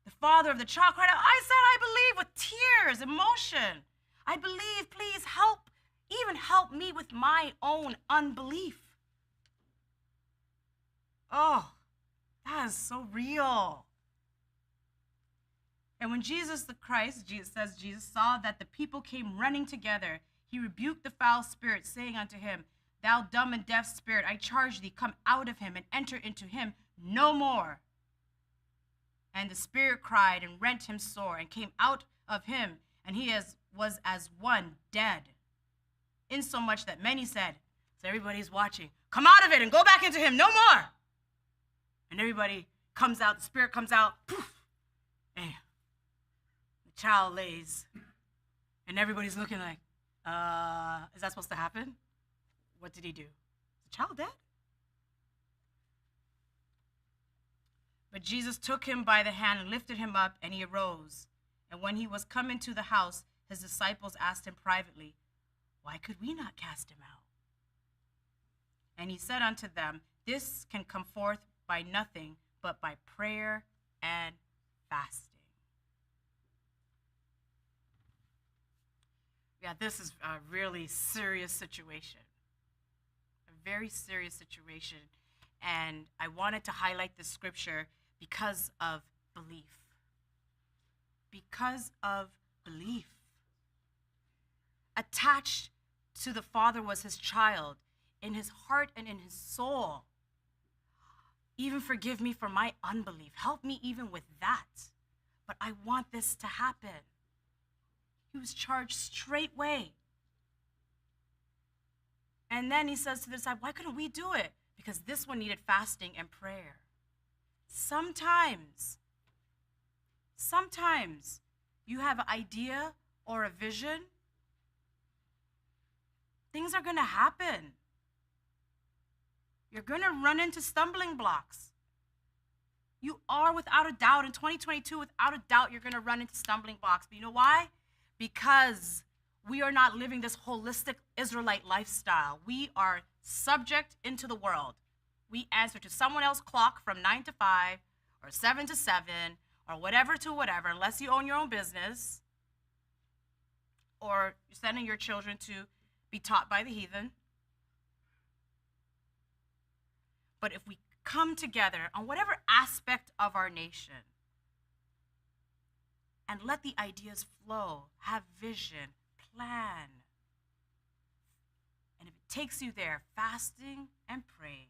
The father of the child cried out, I said I believe, with tears, emotion. I believe, please help, even help me with my own unbelief. Oh, that is so real. And when Jesus saw that the people came running together, he rebuked the foul spirit, saying unto him, Thou dumb and deaf spirit, I charge thee, come out of him and enter into him no more. And the spirit cried and rent him sore and came out of him, and he was as one dead. Insomuch that many said, so everybody's watching, come out of it and go back into him no more. And everybody comes out, the spirit comes out, poof, and the child lays. And everybody's looking like, is that supposed to happen? What did he do? Is the child dead? But Jesus took him by the hand and lifted him up, and he arose. And when he was come into the house, his disciples asked him privately, Why could we not cast him out? And he said unto them, This can come forth by nothing but by prayer and fasting. Yeah, this is a really serious situation. A very serious situation. And I wanted to highlight this scripture because of belief. Because of belief. Attached to the Father was his child, in his heart and in his soul. Even forgive me for my unbelief. Help me even with that. But I want this to happen. He was charged straightway. And then he says to the disciples, why couldn't we do it? Because this one needed fasting and prayer. Sometimes you have an idea or a vision. Things are going to happen. You're going to run into stumbling blocks. You are, without a doubt, in 2022, without a doubt, you're going to run into stumbling blocks. But you know why? Because we are not living this holistic Israelite lifestyle. We are subject into the world. We answer to someone else's clock from 9 to 5 or 7 to 7 or whatever to whatever, unless you own your own business or you're sending your children to be taught by the heathen. But if we come together on whatever aspect of our nation and let the ideas flow, have vision, plan, and if it takes you there, fasting and praying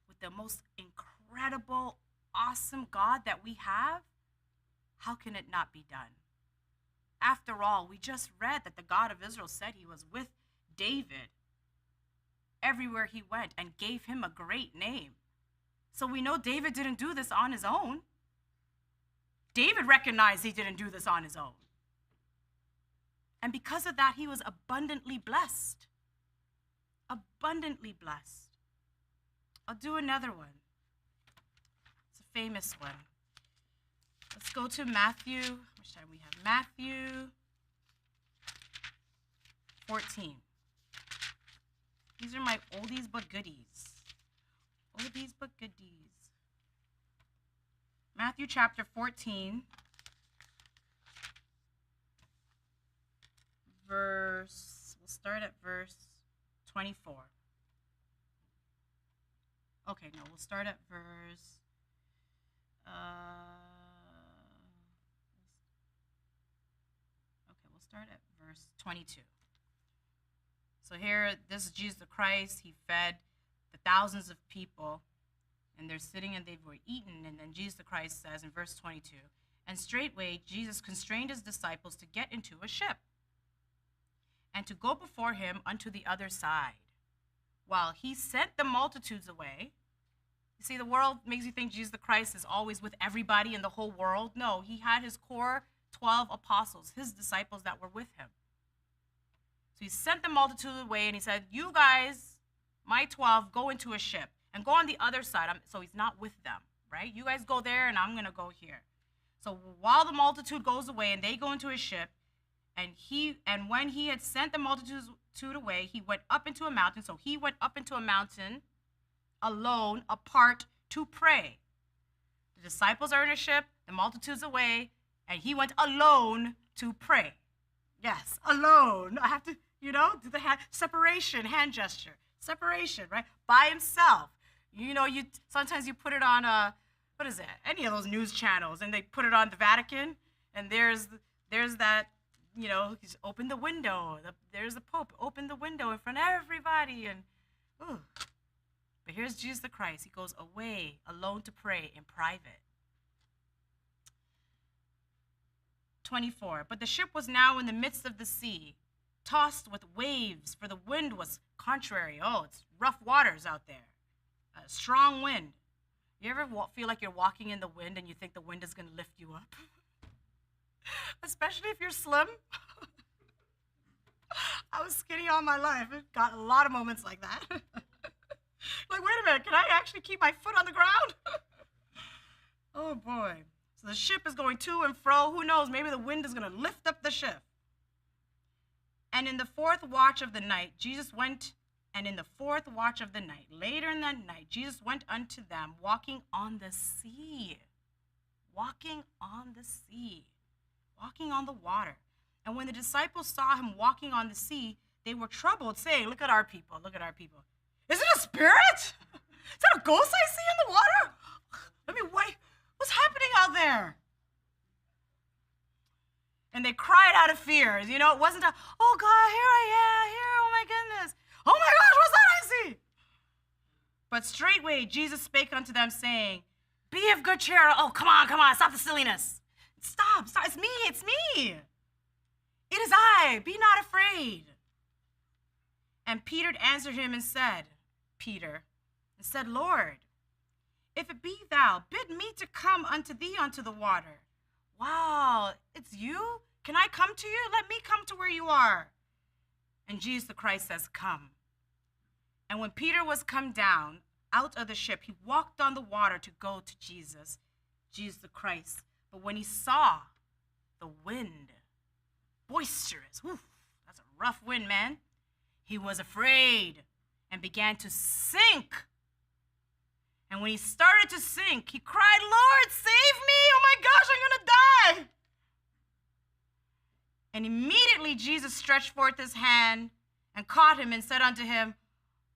with the most incredible, awesome God that we have, how can it not be done? After all, we just read that the God of Israel said he was with David everywhere he went and gave him a great name. So we know David didn't do this on his own. David recognized he didn't do this on his own. And because of that, he was abundantly blessed. Abundantly blessed. I'll do another one. It's a famous one. Let's go to Matthew. How much time we have? Matthew 14. These are my oldies but goodies. Oldies but goodies. Matthew chapter 14, we'll start at verse 24. Okay, no, we'll start at verse, we'll start at verse 22. So here, this is Jesus the Christ. He fed the thousands of people, and they're sitting and they were eaten. And then Jesus the Christ says in verse 22, and straightway Jesus constrained his disciples to get into a ship and to go before him unto the other side, while he sent the multitudes away. You see, the world makes you think Jesus the Christ is always with everybody in the whole world. No, he had his core 12 apostles, his disciples that were with him. So he sent the multitude away and he said, you guys, my 12, go into a ship and go on the other side. So he's not with them, right? You guys go there and I'm going to go here. So while the multitude goes away and they go into a ship, and when he had sent the multitude away, he went up into a mountain. So he went up into a mountain alone, apart, to pray. The disciples are in a ship, the multitude's away, and he went alone to pray. Yes, alone. I have to, do the separation, hand gesture. Separation, right? By himself. Sometimes you put it on any of those news channels, and they put it on the Vatican, and there's that, he's opened the window. There's the Pope, opened the window in front of everybody, and, ooh. But here's Jesus the Christ. He goes away alone to pray in private. 24, but the ship was now in the midst of the sea, tossed with waves, for the wind was contrary. Oh, it's rough waters out there. A strong wind. You ever feel like you're walking in the wind and you think the wind is going to lift you up? Especially if you're slim. I was skinny all my life. I've got a lot of moments like that. Like, wait a minute, can I actually keep my foot on the ground? Oh, boy. So the ship is going to and fro. Who knows? Maybe the wind is going to lift up the ship. And in the fourth watch of the night, later in that night, Jesus went unto them, walking on the sea. Walking on the sea. Walking on the water. And when the disciples saw him walking on the sea, they were troubled, saying, look at our people, look at our people. Is it a spirit? Is that a ghost I see in the water? Let me wait. What's happening out there? And they cried out of fear. You know, it wasn't a, oh God, here I am, here, oh my goodness. Oh my gosh, what's that I see? But straightway Jesus spake unto them, saying, be of good cheer. Oh, come on, stop the silliness. Stop, it's me. It is I, be not afraid. And Peter answered him and said, Lord, if it be thou, bid me to come unto thee unto the water. Wow, it's you? Can I come to you? Let me come to where you are. And Jesus the Christ says, come. And when Peter was come down out of the ship, he walked on the water to go to Jesus the Christ. But when he saw the wind, boisterous, that's a rough wind, man, he was afraid and began to sink. And when he started to sink, he cried, Lord, save me. Oh my gosh, I'm going to die. And immediately Jesus stretched forth his hand and caught him and said unto him,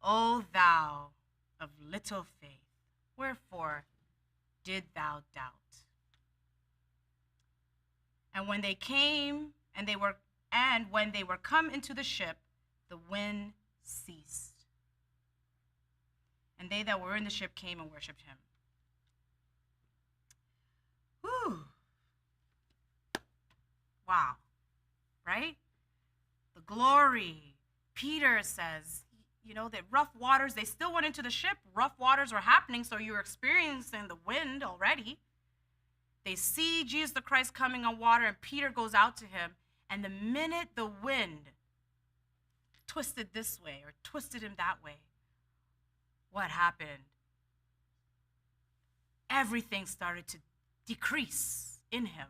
O thou of little faith, wherefore did thou doubt? And when they were come into the ship, the wind ceased. And they that were in the ship came and worshipped him. Whew. Wow. Right? The glory. Peter says, you know, that rough waters, they still went into the ship. Rough waters were happening, so you were experiencing the wind already. They see Jesus the Christ coming on water, and Peter goes out to him. And the minute the wind twisted this way or twisted him that way, what happened? Everything started to decrease in him.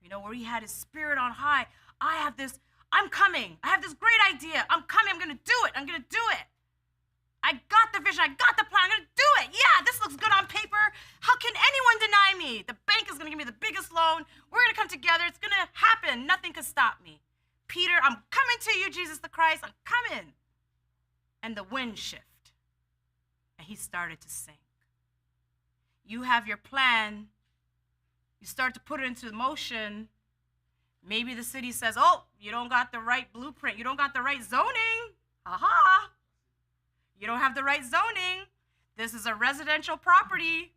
You know, where he had his spirit on high. I'm coming. I have this great idea. I'm coming. I'm going to do it. I got the vision. I got the plan. I'm going to do it. Yeah, this looks good on paper. How can anyone deny me? The bank is going to give me the biggest loan. We're going to come together. It's going to happen. Nothing can stop me. Peter, I'm coming to you, Jesus the Christ. I'm coming. And the wind shifted. And he started to sink. You have your plan. You start to put it into motion. Maybe the city says, oh, you don't got the right blueprint. You don't got the right zoning. Aha. You don't have the right zoning. This is a residential property.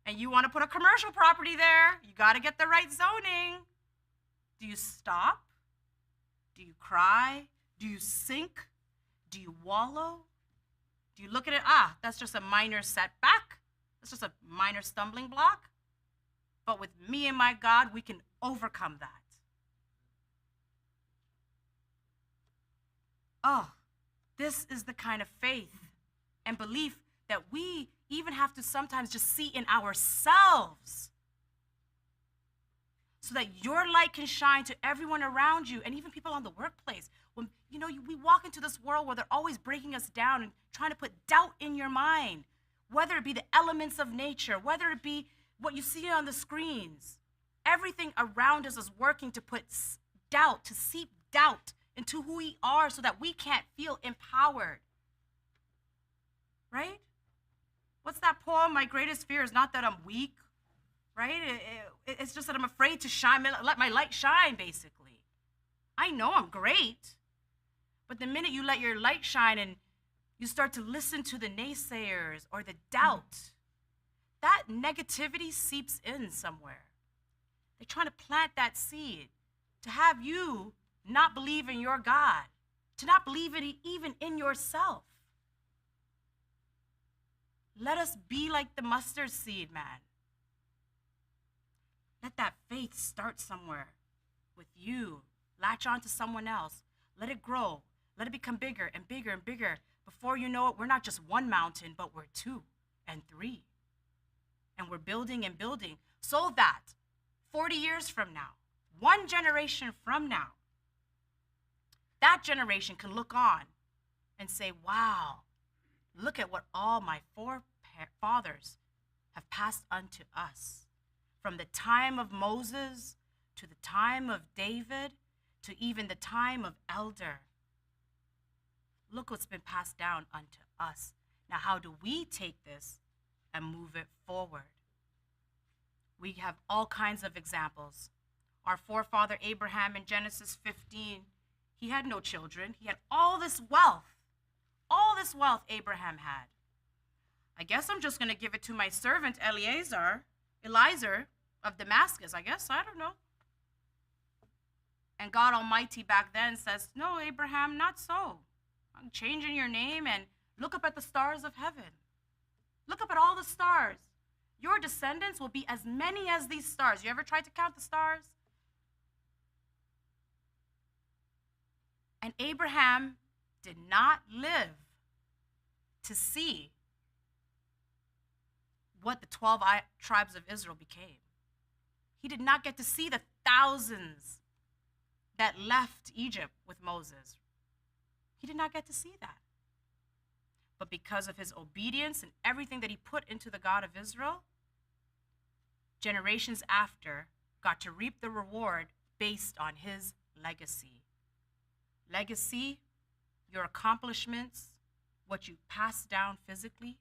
And you want to put a commercial property there. You got to get the right zoning. Do you stop? Do you cry? Do you sink? Do you wallow? Do you look at it? That's just a minor setback. That's just a minor stumbling block. But with me and my God, we can overcome that. Oh, this is the kind of faith and belief that we even have to sometimes just see in ourselves so that your light can shine to everyone around you and even people on the workplace. When, you know, we walk into this world where they're always breaking us down and trying to put doubt in your mind, whether it be the elements of nature, whether it be what you see on the screens. Everything around us is working to put doubt, to seep doubt into who we are so that we can't feel empowered. Right? What's that poem? My greatest fear is not that I'm weak, right? It's just that I'm afraid to shine, let my light shine, basically. I know I'm great, but the minute you let your light shine and you start to listen to the naysayers or the doubt, that negativity seeps in somewhere. They're trying to plant that seed to have you not believe in your God, to not believe in even in yourself. Let us be like the mustard seed, man. Let that faith start somewhere with you. Latch on to someone else. Let it grow. Let it become bigger and bigger and bigger. Before you know it, we're not just one mountain, but we're 2 and 3. And we're building and building so that 40 years from now, one generation from now, that generation can look on and say, wow, look at what all my forefathers have passed unto us. From the time of Moses to the time of David to even the time of elder. Look what's been passed down unto us. Now, how do we take this and move it forward? We have all kinds of examples. Our forefather Abraham in Genesis 15, he had no children. He had all this wealth. All this wealth Abraham had. I guess I'm just going to give it to my servant Eliezer of Damascus, I guess. I don't know. And God Almighty back then says, no, Abraham, not so. I'm changing your name and look up at the stars of heaven. Look up at all the stars. Your descendants will be as many as these stars. You ever tried to count the stars? And Abraham did not live to see what the 12 tribes of Israel became. He did not get to see the thousands that left Egypt with Moses. He did not get to see that. But because of his obedience and everything that he put into the God of Israel, generations after got to reap the reward based on his legacy. Legacy, your accomplishments, what you pass down physically,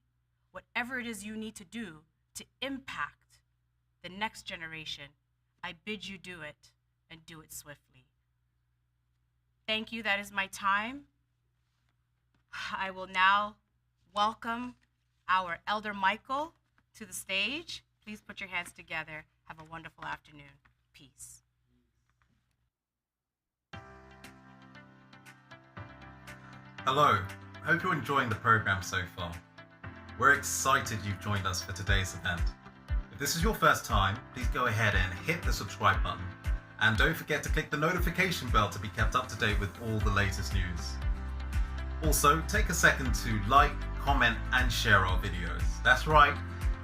whatever it is you need to do to impact the next generation, I bid you do it and do it swiftly. Thank you. That is my time. I will now welcome our Elder Michael to the stage. Please put your hands together. Have a wonderful afternoon. Peace. Hello, I hope you're enjoying the program so far. We're excited you've joined us for today's event. If this is your first time, please go ahead and hit the subscribe button. And don't forget to click the notification bell to be kept up to date with all the latest news. Also, take a second to like, comment, and share our videos. That's right,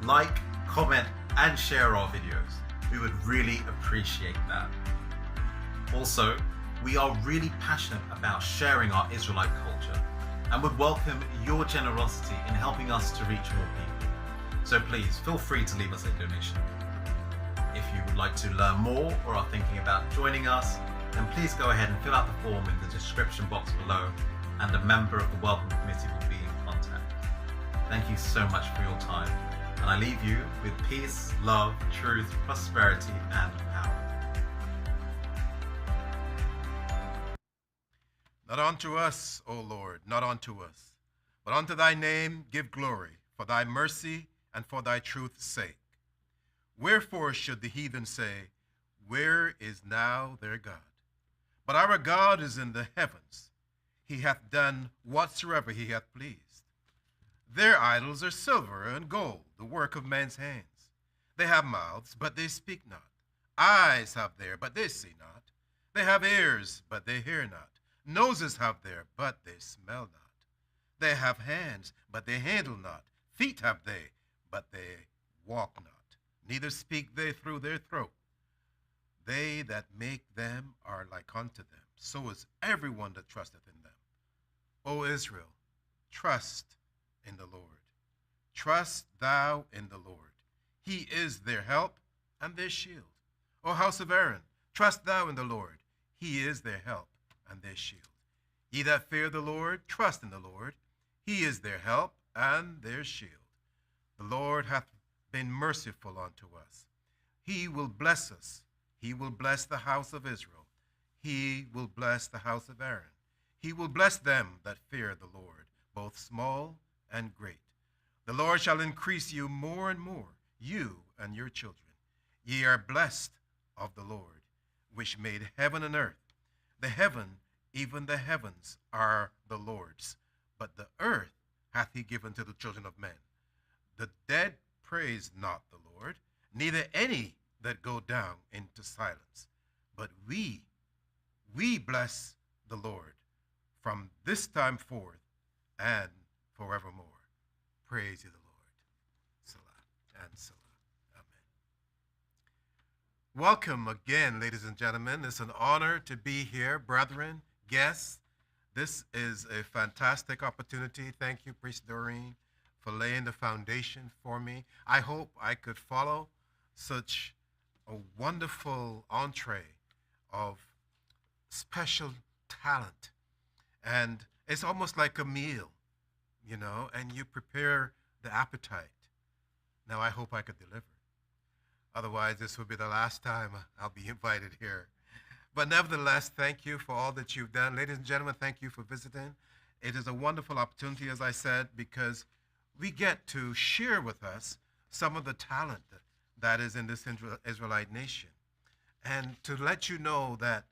like, comment, and share our videos. We would really appreciate that. Also, we are really passionate about sharing our Israelite culture and would welcome your generosity in helping us to reach more people. So please feel free to leave us a donation. If you would like to learn more or are thinking about joining us, then please go ahead and fill out the form in the description box below, and a member of the Welcome Committee will be in contact. Thank you so much for your time, and I leave you with peace, love, truth, prosperity, and power. Not unto us, O Lord, not unto us, but unto thy name give glory, for thy mercy and for thy truth's sake. Wherefore should the heathen say, where is now their God? But our God is in the heavens. He hath done whatsoever he hath pleased. Their idols are silver and gold, the work of men's hands. They have mouths, but they speak not. Eyes have they, but they see not. They have ears, but they hear not. Noses have they, but they smell not. They have hands, but they handle not. Feet have they, but they walk not. Neither speak they through their throat. They that make them are like unto them. So is everyone that trusteth in them. O Israel, trust in the Lord. Trust thou in the Lord. He is their help and their shield. O house of Aaron, trust thou in the Lord. He is their help and their shield. Ye that fear the Lord, trust in the Lord. He is their help and their shield. The Lord hath been merciful unto us. He will bless us. He will bless the house of Israel. He will bless the house of Aaron. He will bless them that fear the Lord, both small and great. The Lord shall increase you more and more, you and your children. Ye are blessed of the Lord, which made heaven and earth. The heaven, even the heavens, are the Lord's, but the earth hath he given to the children of men. The dead praise not the Lord, neither any that go down into silence. But we bless the Lord from this time forth and forevermore. Praise ye the Lord. Salah and Salah. Amen. Welcome again, ladies and gentlemen. It's an honor to be here, brethren, guests. This is a fantastic opportunity. Thank you, Priest Doreen, for laying the foundation for me. I hope I could follow such a wonderful entree of special talent. And it's almost like a meal, and you prepare the appetite. Now, I hope I could deliver. Otherwise, this will be the last time I'll be invited here. But nevertheless, thank you for all that you've done. Ladies and gentlemen, thank you for visiting. It is a wonderful opportunity, as I said, because we get to share with us some of the talent that is in this Israelite nation. And to let you know that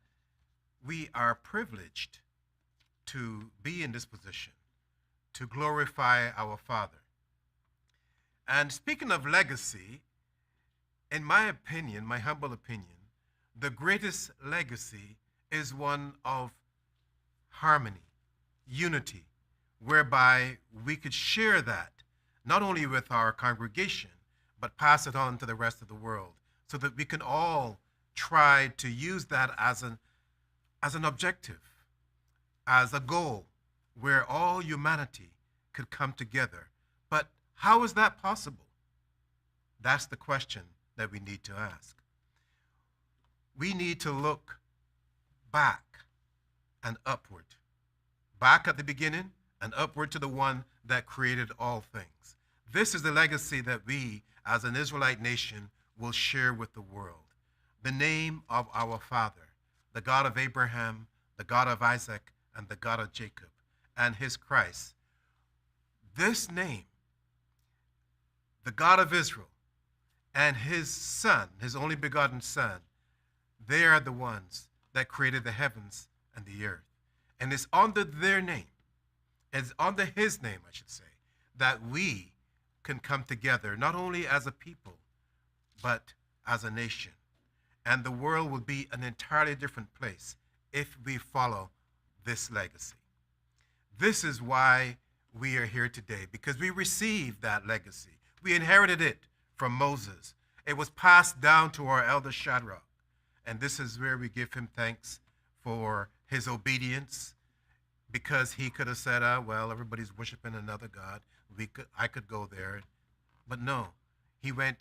we are privileged to be in this position, to glorify our Father. And speaking of legacy, in my opinion, my humble opinion, the greatest legacy is one of harmony, unity, whereby we could share that, not only with our congregation, but pass it on to the rest of the world, so that we can all try to use that as an objective, as a goal, where all humanity could come together. But how is that possible? That's the question that we need to ask. We need to look back and upward. Back at the beginning and upward to the one that created all things. This is the legacy that we, as an Israelite nation, will share with the world. The name of our Father, the God of Abraham, the God of Isaac, and the God of Jacob, and his Christ. This name, the God of Israel, and his Son, his only begotten Son, they are the ones that created the heavens and the earth. And it's under their name, it's under his name, I should say, that we can come together, not only as a people, but as a nation. And the world will be an entirely different place if we follow this legacy. This is why we are here today, because we received that legacy. We inherited it from Moses. It was passed down to our elder Shadrach. And this is where we give him thanks for his obedience, because he could have said, well, everybody's worshiping another God. I could go there. But no, he went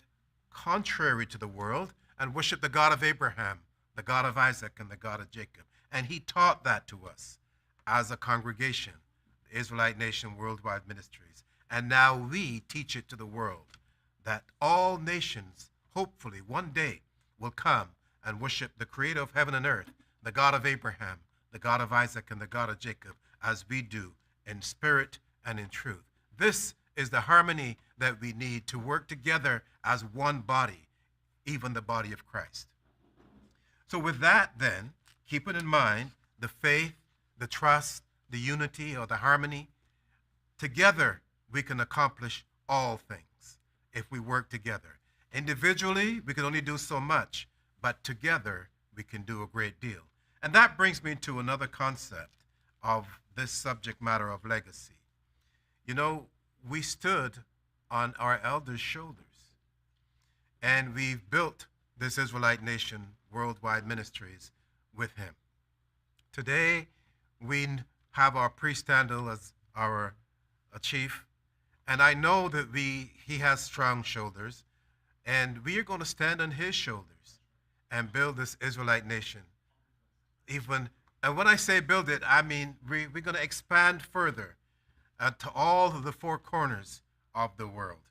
contrary to the world and worshiped the God of Abraham, the God of Isaac, and the God of Jacob. And he taught that to us as a congregation, the Israelite Nation Worldwide Ministries. And now we teach it to the world, that all nations, hopefully one day, will come and worship the creator of heaven and earth, the God of Abraham, the God of Isaac, and the God of Jacob, as we do in spirit and in truth. This is the harmony that we need to work together as one body, even the body of Christ. So with that then, keeping in mind the faith, the trust, the unity, or the harmony, together we can accomplish all things if we work together. Individually, we can only do so much, but together we can do a great deal. And that brings me to another concept of this subject matter of legacy. We stood on our elders' shoulders, and we've built this Israelite Nation Worldwide Ministries with him. Today, we have our priest Standel as our chief, and I know that he has strong shoulders, and we are going to stand on his shoulders and build this Israelite nation. And when I say build it, I mean we're going to expand further to all of the four corners of the world.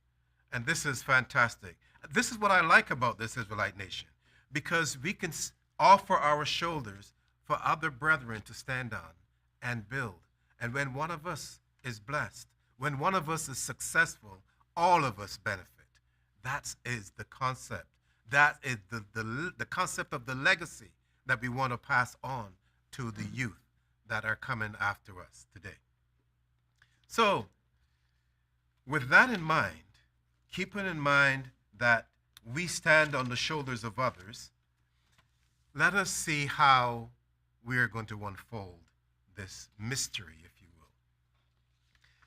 And this is fantastic. This is what I like about this Israelite nation, because we can offer our shoulders for other brethren to stand on and build. And when one of us is blessed, when one of us is successful, all of us benefit. That is the concept. That is the concept of the legacy that we want to pass on to the youth that are coming after us today. So, with that in mind, keeping in mind that we stand on the shoulders of others, let us see how we are going to unfold this mystery, if you will.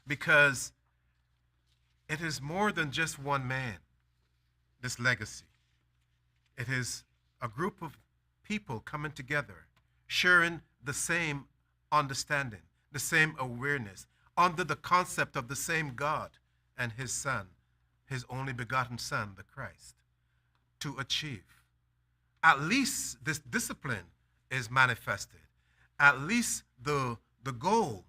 Because it is more than just one man, this legacy. It is a group of people coming together, sharing the same understanding, the same awareness, under the concept of the same God and his Son, his only begotten Son, the Christ, to achieve. At least this discipline is manifested. at least the goal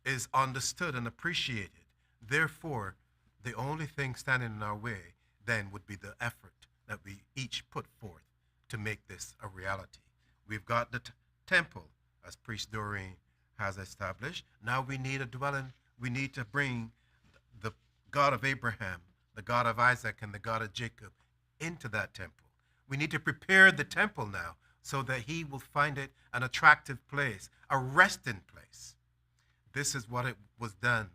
is understood and appreciated. Therefore, the only thing standing in our way then would be the effort that we each put forth to make this a reality. We've got the temple, as Priest Doreen has established. Now we need a dwelling. We need to bring the God of Abraham, the God of Isaac, and the God of Jacob into that temple. We need to prepare the temple now so that he will find it an attractive place, a resting place. This is what it was done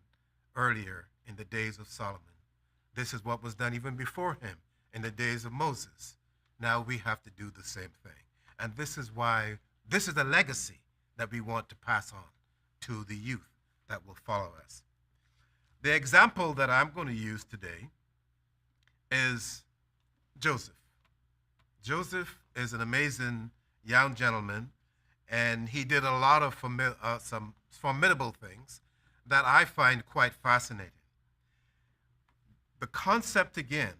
earlier in the days of Solomon. This is what was done even before him in the days of Moses. Now we have to do the same thing. And this is why, this is a legacy that we want to pass on to the youth that will follow us. The example that I'm going to use today is Joseph. Joseph is an amazing young gentleman, and he did a lot of some formidable things that I find quite fascinating. The concept, again,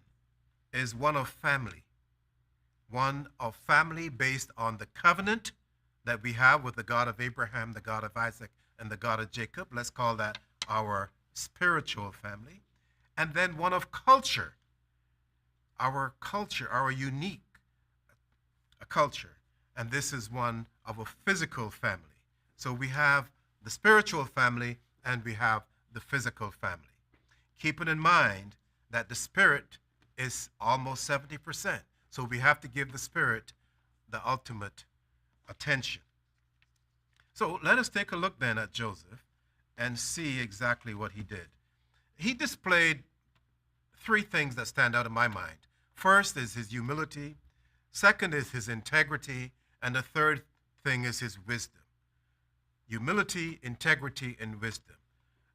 is one of family based on the covenant that we have with the God of Abraham, the God of Isaac, and the God of Jacob. Let's call that our spiritual family. And then one of culture, our unique culture. And this is one of a physical family. So we have the spiritual family and we have the physical family. Keeping in mind that the spirit is almost 70%. So we have to give the spirit the ultimate attention. So let us take a look then at Joseph and see exactly what he did. He displayed three things that stand out in my mind. First is his humility. Second is his integrity. And the third thing is his wisdom. Humility, integrity, and wisdom.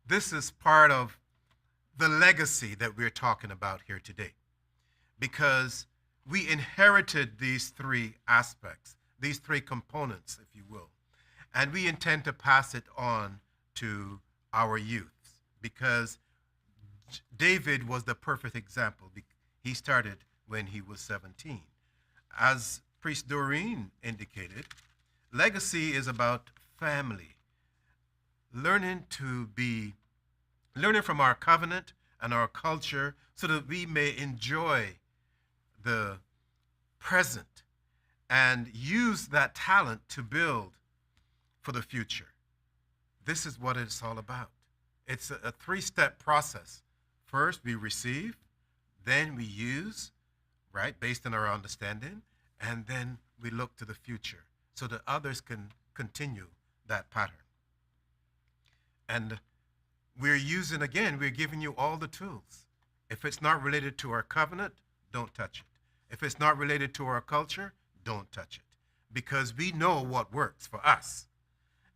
This is part of the legacy that we're talking about here today, because we inherited these three aspects, these three components, if you will, and we intend to pass it on to our youth, because David was the perfect example. He started when he was 17. As Priest Doreen indicated, legacy is about family, learning from our covenant and our culture so that we may enjoy the present and use that talent to build for the future. This is what it's all about. It's a three-step process. First, we receive, then we use, right, based on our understanding, and then we look to the future so that others can continue that pattern. And we're giving you all the tools. If it's not related to our covenant, don't touch it. If it's not related to our culture, don't touch it. Because we know what works for us.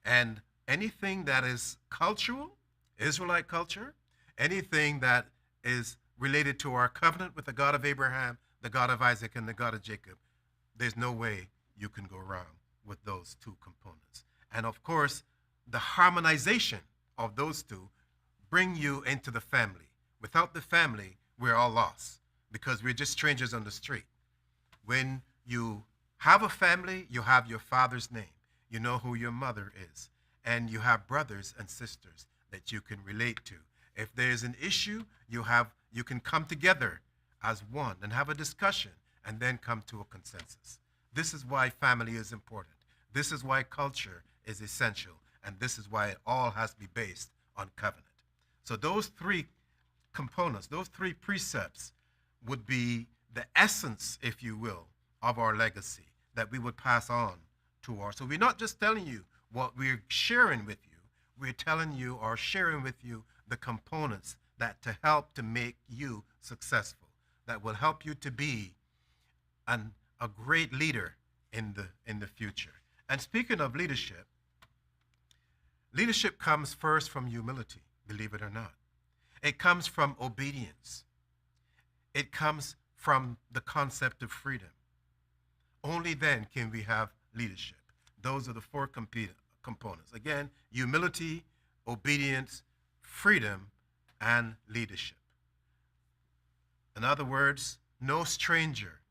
And anything that is cultural, Israelite culture, anything that is related to our covenant with the God of Abraham, the God of Isaac, and the God of Jacob, there's no way you can go wrong with those two components. And of course, the harmonization of those two bring you into the family. Without the family, we're all lost because we're just strangers on the street. When you have a family, you have your father's name. You know who your mother is. And you have brothers and sisters that you can relate to. If there's an issue, you can come together as one and have a discussion and then come to a consensus. This is why family is important. This is why culture is essential. And this is why it all has to be based on covenant. So those three components, those three precepts would be the essence, if you will, of our legacy that we would pass on to our. So we're not just telling you what we're sharing with you. We're telling you or sharing with you the components that to help to make you successful, that will help you to be a great leader in the future. And speaking of leadership, leadership comes first from humility, believe it or not. It comes from obedience. It comes from the concept of freedom. Only then can we have leadership. Those are the four components. Again, humility, obedience, freedom, and leadership. In other words, no stranger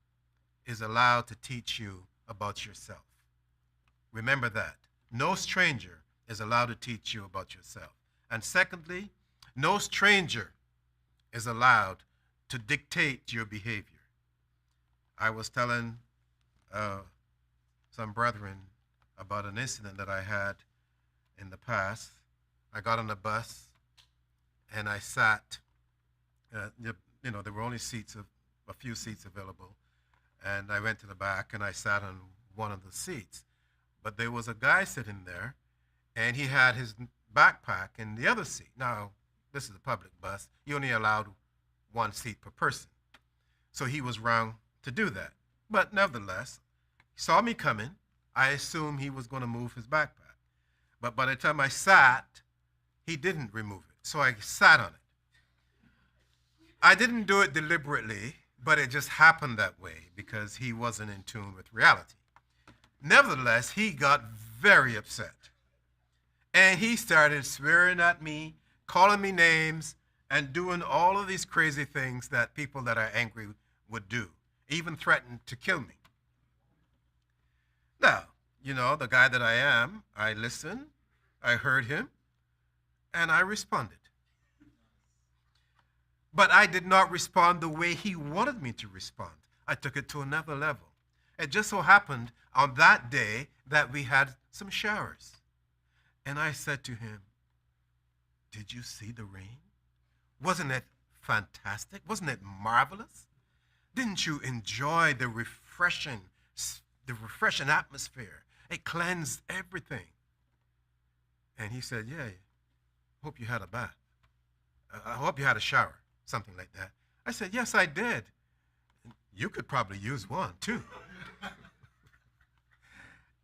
is allowed to teach you about yourself. Remember that. No stranger is allowed to teach you about yourself. And secondly, no stranger is allowed to dictate your behavior. I was telling some brethren about an incident that I had in the past. I got on a bus and I sat, there were only a few seats available. And I went to the back and I sat on one of the seats. But there was a guy sitting there and he had his backpack in the other seat. Now, this is a public bus. You only allowed one seat per person. So he was wrong to do that. But nevertheless, he saw me coming. I assumed he was going to move his backpack. But by the time I sat, he didn't remove it. So I sat on it. I didn't do it deliberately, but it just happened that way because he wasn't in tune with reality. Nevertheless, he got very upset. And he started swearing at me, calling me names, and doing all of these crazy things that people that are angry would do, even threatened to kill me. Now, the guy that I am, I listened, I heard him, and I responded. But I did not respond the way he wanted me to respond. I took it to another level. It just so happened on that day that we had some showers. And I said to him, "Did you see the rain? Wasn't it fantastic? Wasn't it marvelous? Didn't you enjoy the refreshing atmosphere? It cleansed everything." And he said, "Yeah, hope you had a bath. I hope you had a shower," something like that. I said, "Yes, I did. You could probably use one too."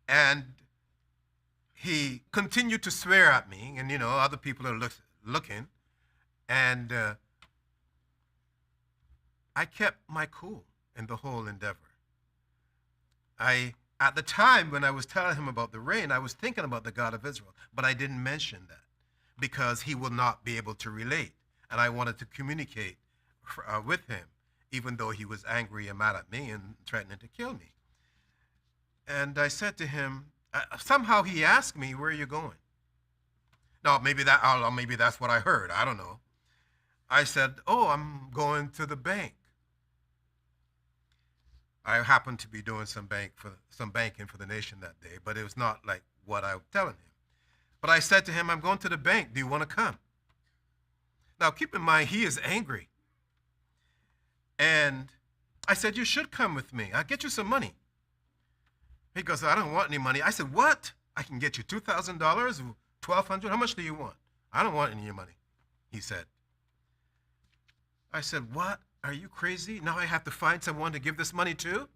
And he continued to swear at me, and other people are looking, and I kept my cool in the whole endeavor. At the time when I was telling him about the rain, I was thinking about the God of Israel, but I didn't mention that because he will not be able to relate, and I wanted to communicate with him, even though he was angry and mad at me and threatening to kill me. And I said to him, somehow he asked me, "Where are you going?" Now, maybe that's what I heard. I don't know. I said, "Oh, I'm going to the bank." I happened to be doing some banking for the nation that day, but it was not like what I was telling him. But I said to him, "I'm going to the bank. Do you want to come?" Now, keep in mind, he is angry. And I said, "You should come with me. I'll get you some money." He goes, "I don't want any money." I said, "What? I can get you $2,000, $1,200. How much do you want?" "I don't want any of your money," he said. I said, "What? Are you crazy? Now I have to find someone to give this money to?"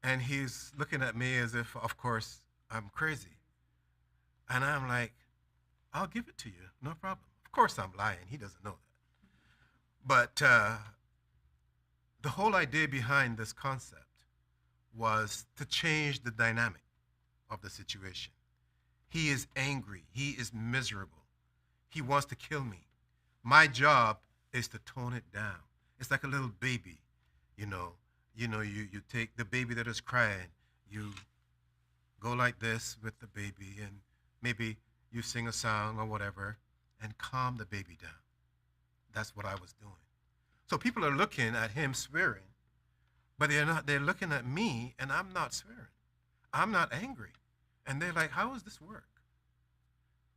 And he's looking at me as if, of course, I'm crazy. And I'm like, "I'll give it to you, no problem." Of course I'm lying. He doesn't know that. But the whole idea behind this concept was to change the dynamic of the situation. He is angry. He is miserable. He wants to kill me. My job is to tone it down. It's like a little baby, you take the baby that is crying, you go like this with the baby, and maybe you sing a song or whatever and calm the baby down. That's what I was doing. So people are looking at him swearing, but they're looking at me and I'm not swearing. I'm not angry. And they're like, "How does this work?"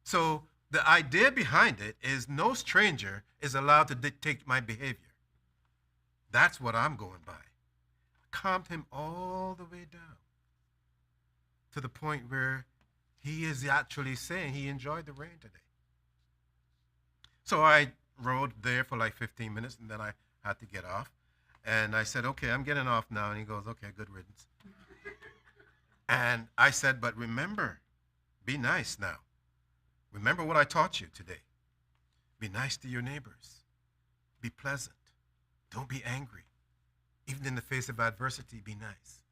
So the idea behind it is no stranger is allowed to dictate my behavior. That's what I'm going by. Calmed him all the way down to the point where he is actually saying he enjoyed the rain today. So I rode there for like 15 minutes and then I had to get off. And I said, "Okay, I'm getting off now." And he goes, "Okay, good riddance." And I said, "But remember, be nice now. Remember what I taught you today. Be nice to your neighbors. Be pleasant. Don't be angry. Even in the face of adversity, be nice."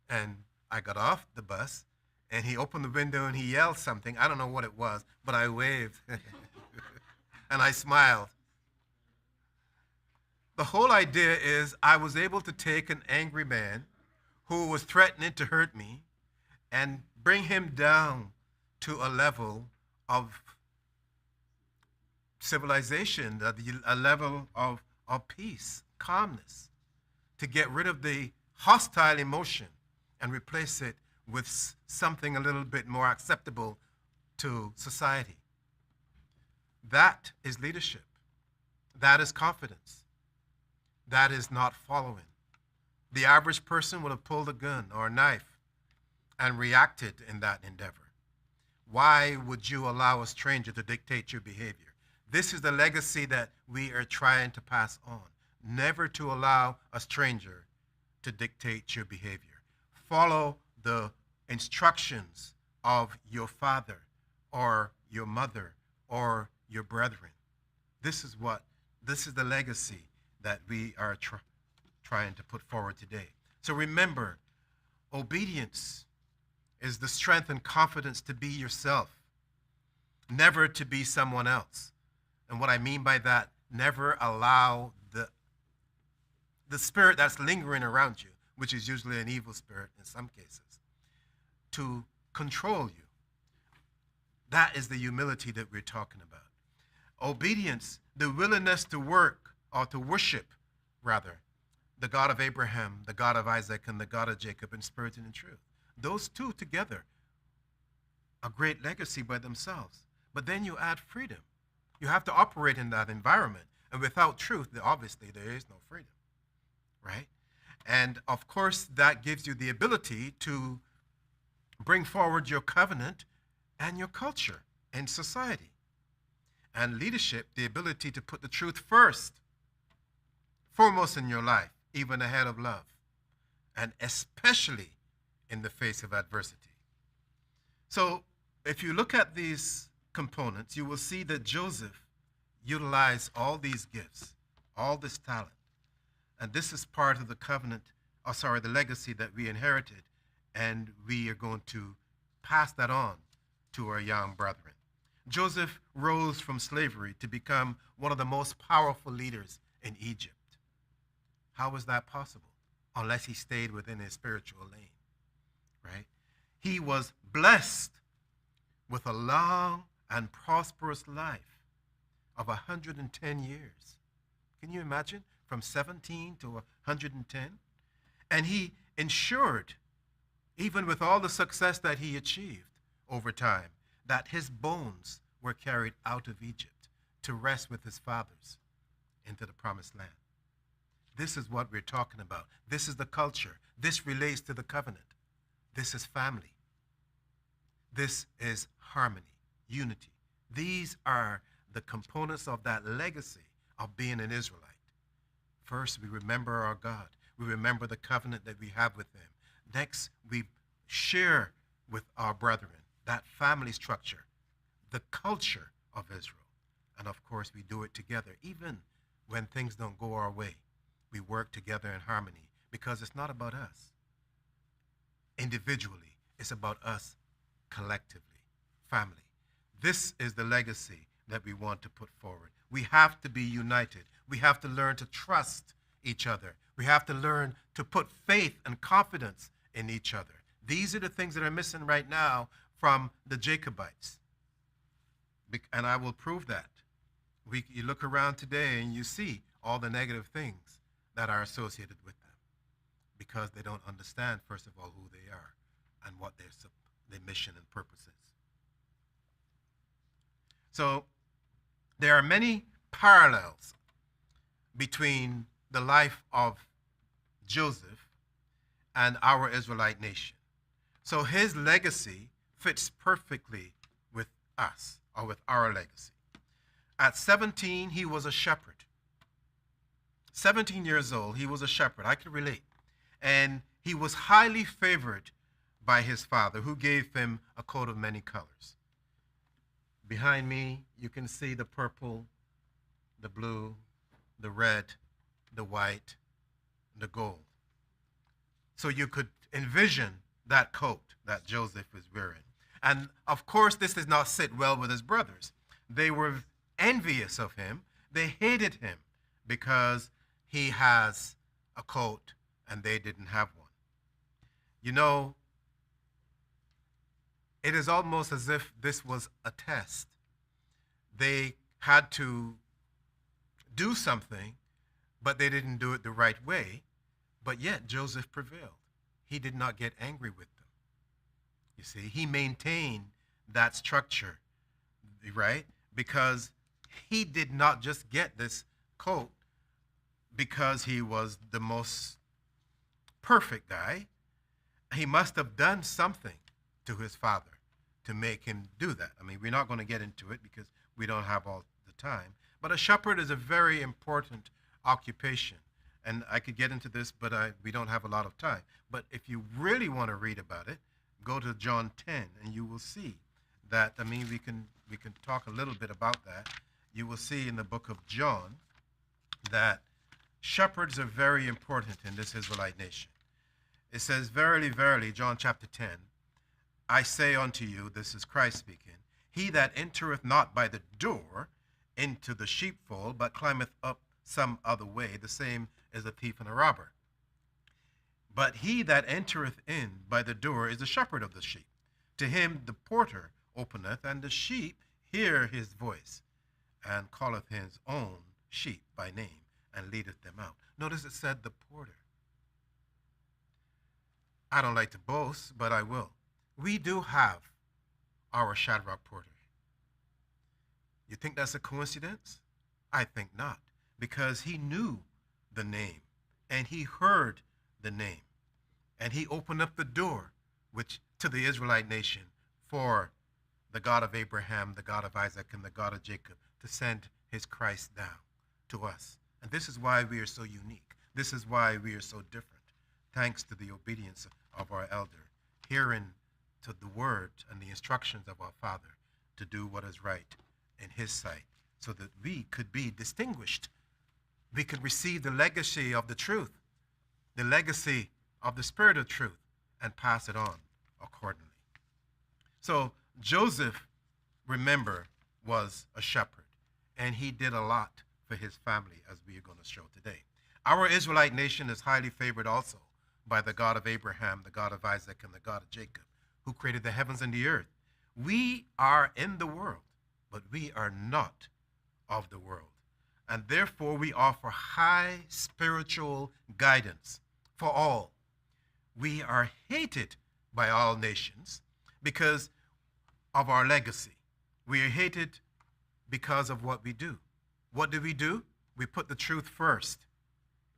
And I got off the bus, and he opened the window and he yelled something. I don't know what it was, but I waved. And I smiled. The whole idea is I was able to take an angry man who was threatening to hurt me and bring him down to a level of civilization, a level of peace, calmness, to get rid of the hostile emotion and replace it with something a little bit more acceptable to society. That is leadership. That is confidence. That is not following. The average person would have pulled a gun or a knife and reacted in that endeavor. Why would you allow a stranger to dictate your behavior? This is the legacy that we are trying to pass on. Never to allow a stranger to dictate your behavior. Follow the instructions of your father or your mother or your brethren. This is the legacy that we are trying to put forward today. So remember, obedience is the strength and confidence to be yourself, never to be someone else. And what I mean by that, never allow the spirit that's lingering around you, which is usually an evil spirit in some cases, to control you. That is the humility that we're talking about. Obedience, the willingness to work or to worship, rather, the God of Abraham, the God of Isaac, and the God of Jacob in spirit and in truth. Those two together, a great legacy by themselves. But then you add freedom. You have to operate in that environment. And without truth, obviously, there is no freedom, right? And of course, that gives you the ability to bring forward your covenant and your culture in society. And leadership, the ability to put the truth foremost in your life, even ahead of love, and especially in the face of adversity. So if you look at these components, you will see that Joseph utilized all these gifts, all this talent. And this is part of the the legacy that we inherited, and we are going to pass that on to our young brethren. Joseph rose from slavery to become one of the most powerful leaders in Egypt. How was that possible? Unless he stayed within his spiritual lane, right? He was blessed with a long and prosperous life of 110 years. Can you imagine? From 17 to 110? And he ensured, even with all the success that he achieved over time, that his bones were carried out of Egypt to rest with his fathers into the promised land. This is what we're talking about. This is the culture. This relates to the covenant. This is family. This is harmony, unity. These are the components of that legacy of being an Israelite. First, we remember our God. We remember the covenant that we have with him. Next, we share with our brethren that family structure, the culture of Israel. And of course, we do it together. Even when things don't go our way, we work together in harmony, because it's not about us individually. It's about us collectively, family. This is the legacy that we want to put forward. We have to be united. We have to learn to trust each other. We have to learn to put faith and confidence in each other. These are the things that are missing right now from the Jacobites. And I will prove that. You look around today and you see all the negative things that are associated with them, because they don't understand, first of all, who they are and what their mission and purpose is. So there are many parallels between the life of Joseph and our Israelite nation. So his legacy fits perfectly with us, or with our legacy. At 17, he was a shepherd. 17 years old, he was a shepherd. I can relate. And he was highly favored by his father, who gave him a coat of many colors. Behind me, you can see the purple, the blue, the red, the white, the gold. So you could envision that coat that Joseph was wearing. And of course, this did not sit well with his brothers. They were envious of him. They hated him because he has a coat and they didn't have one. You know, It is almost as if this was a test. They had to do something, but they didn't do it the right way. But yet Joseph prevailed. He did not get angry with them. You see, he maintained that structure, right? Because he did not just get this coat because he was the most perfect guy. He must have done something to his father to make him do that. I mean, we're not going to get into it because we don't have all the time. But a shepherd is a very important occupation. And I could get into this, but we don't have a lot of time. But if you really want to read about it, go to John 10, and you will see that. I mean, we can talk a little bit about that. You will see in the book of John that shepherds are very important in this Israelite nation. It says, "Verily, verily," John chapter 10, "I say unto you," this is Christ speaking, "he that entereth not by the door into the sheepfold, but climbeth up some other way, the same is a thief and a robber. But he that entereth in by the door is the shepherd of the sheep. To him the porter openeth, and the sheep hear his voice, and calleth his own sheep by name, and leadeth them out." Notice it said the porter. I don't like to boast, but I will. We do have our Shadrach porter. You think that's a coincidence? I think not, because he knew the name, and he heard the name, and he opened up the door to the Israelite nation for the God of Abraham, the God of Isaac, and the God of Jacob to send his Christ down to us. And this is why we are so unique. This is why we are so different, thanks to the obedience of our elder, hearing to the word and the instructions of our Father to do what is right in his sight, so that we could be distinguished. We could receive the legacy of the truth, the legacy of the Spirit of truth, and pass it on accordingly. So Joseph, remember, was a shepherd, and he did a lot for his family, as we are going to show today. Our Israelite nation is highly favored also by the God of Abraham, the God of Isaac, and the God of Jacob, who created the heavens and the earth. We are in the world, but we are not of the world. And therefore we offer high spiritual guidance for all. We are hated by all nations because of our legacy. We are hated because of what we do. What do? We put the truth first,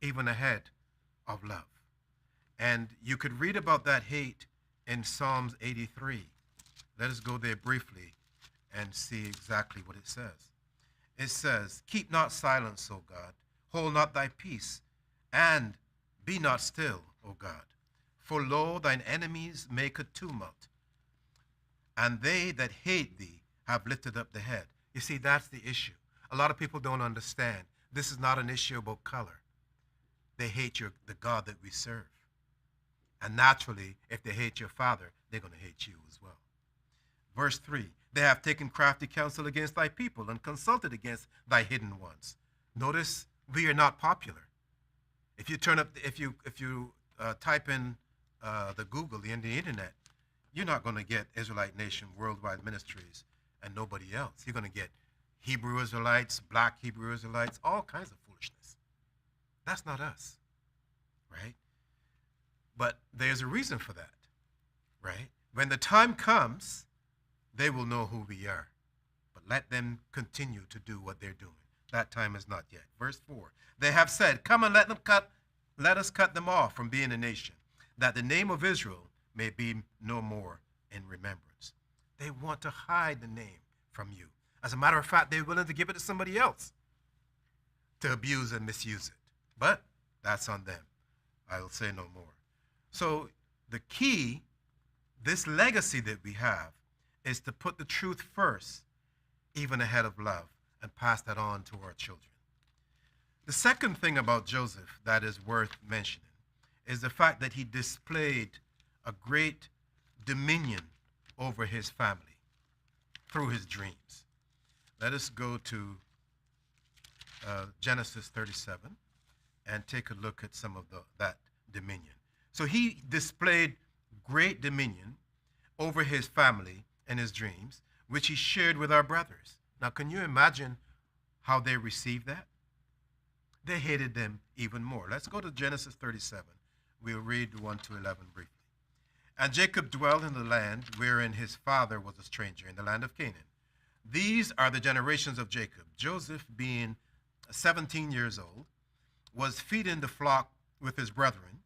even ahead of love. And you could read about that hate in Psalms 83. Let us go there briefly and see exactly what it says. It says, "Keep not silence, O God. Hold not thy peace, and be not still, O God. For lo, thine enemies make a tumult, and they that hate thee have lifted up the head." You see, that's the issue. A lot of people don't understand. This is not an issue about color. They hate the God that we serve. And naturally, if they hate your Father, they're going to hate you as well. Verse 3, "They have taken crafty counsel against thy people, and consulted against thy hidden ones." Notice, we are not popular. If you type in the Google, the internet, you're not going to get Israelite Nation Worldwide Ministries and nobody else. You're going to get Hebrew Israelites, black Hebrew Israelites, all kinds of foolishness. That's not us, right? But there's a reason for that, right? When the time comes, they will know who we are. But let them continue to do what they're doing. That time is not yet. Verse 4, "They have said, Come and let us cut them off from being a nation, that the name of Israel may be no more in remembrance." They want to hide the name from you. As a matter of fact, they're willing to give it to somebody else to abuse and misuse it. But that's on them. I'll say no more. So the key, this legacy that we have, is to put the truth first, even ahead of love, and pass that on to our children. The second thing about Joseph that is worth mentioning is the fact that he displayed a great dominion over his family through his dreams. Let us go to Genesis 37 and take a look at some of that dominion. So he displayed great dominion over his family and his dreams, which he shared with our brothers. Now, can you imagine how they received that? They hated them even more. Let's go to Genesis 37. We'll read 1 to 11 briefly. And Jacob dwelt in the land wherein his father was a stranger, in the land of Canaan. These are the generations of Jacob. Joseph, being 17 years old, was feeding the flock with his brethren,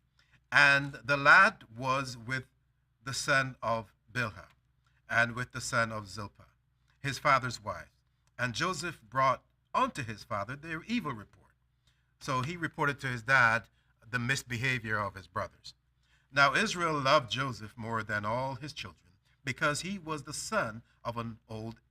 and the lad was with the son of Bilhah, and with the son of Zilpah, his father's wife. And Joseph brought unto his father their evil report. So he reported to his dad the misbehavior of his brothers. Now Israel loved Joseph more than all his children, because he was the son of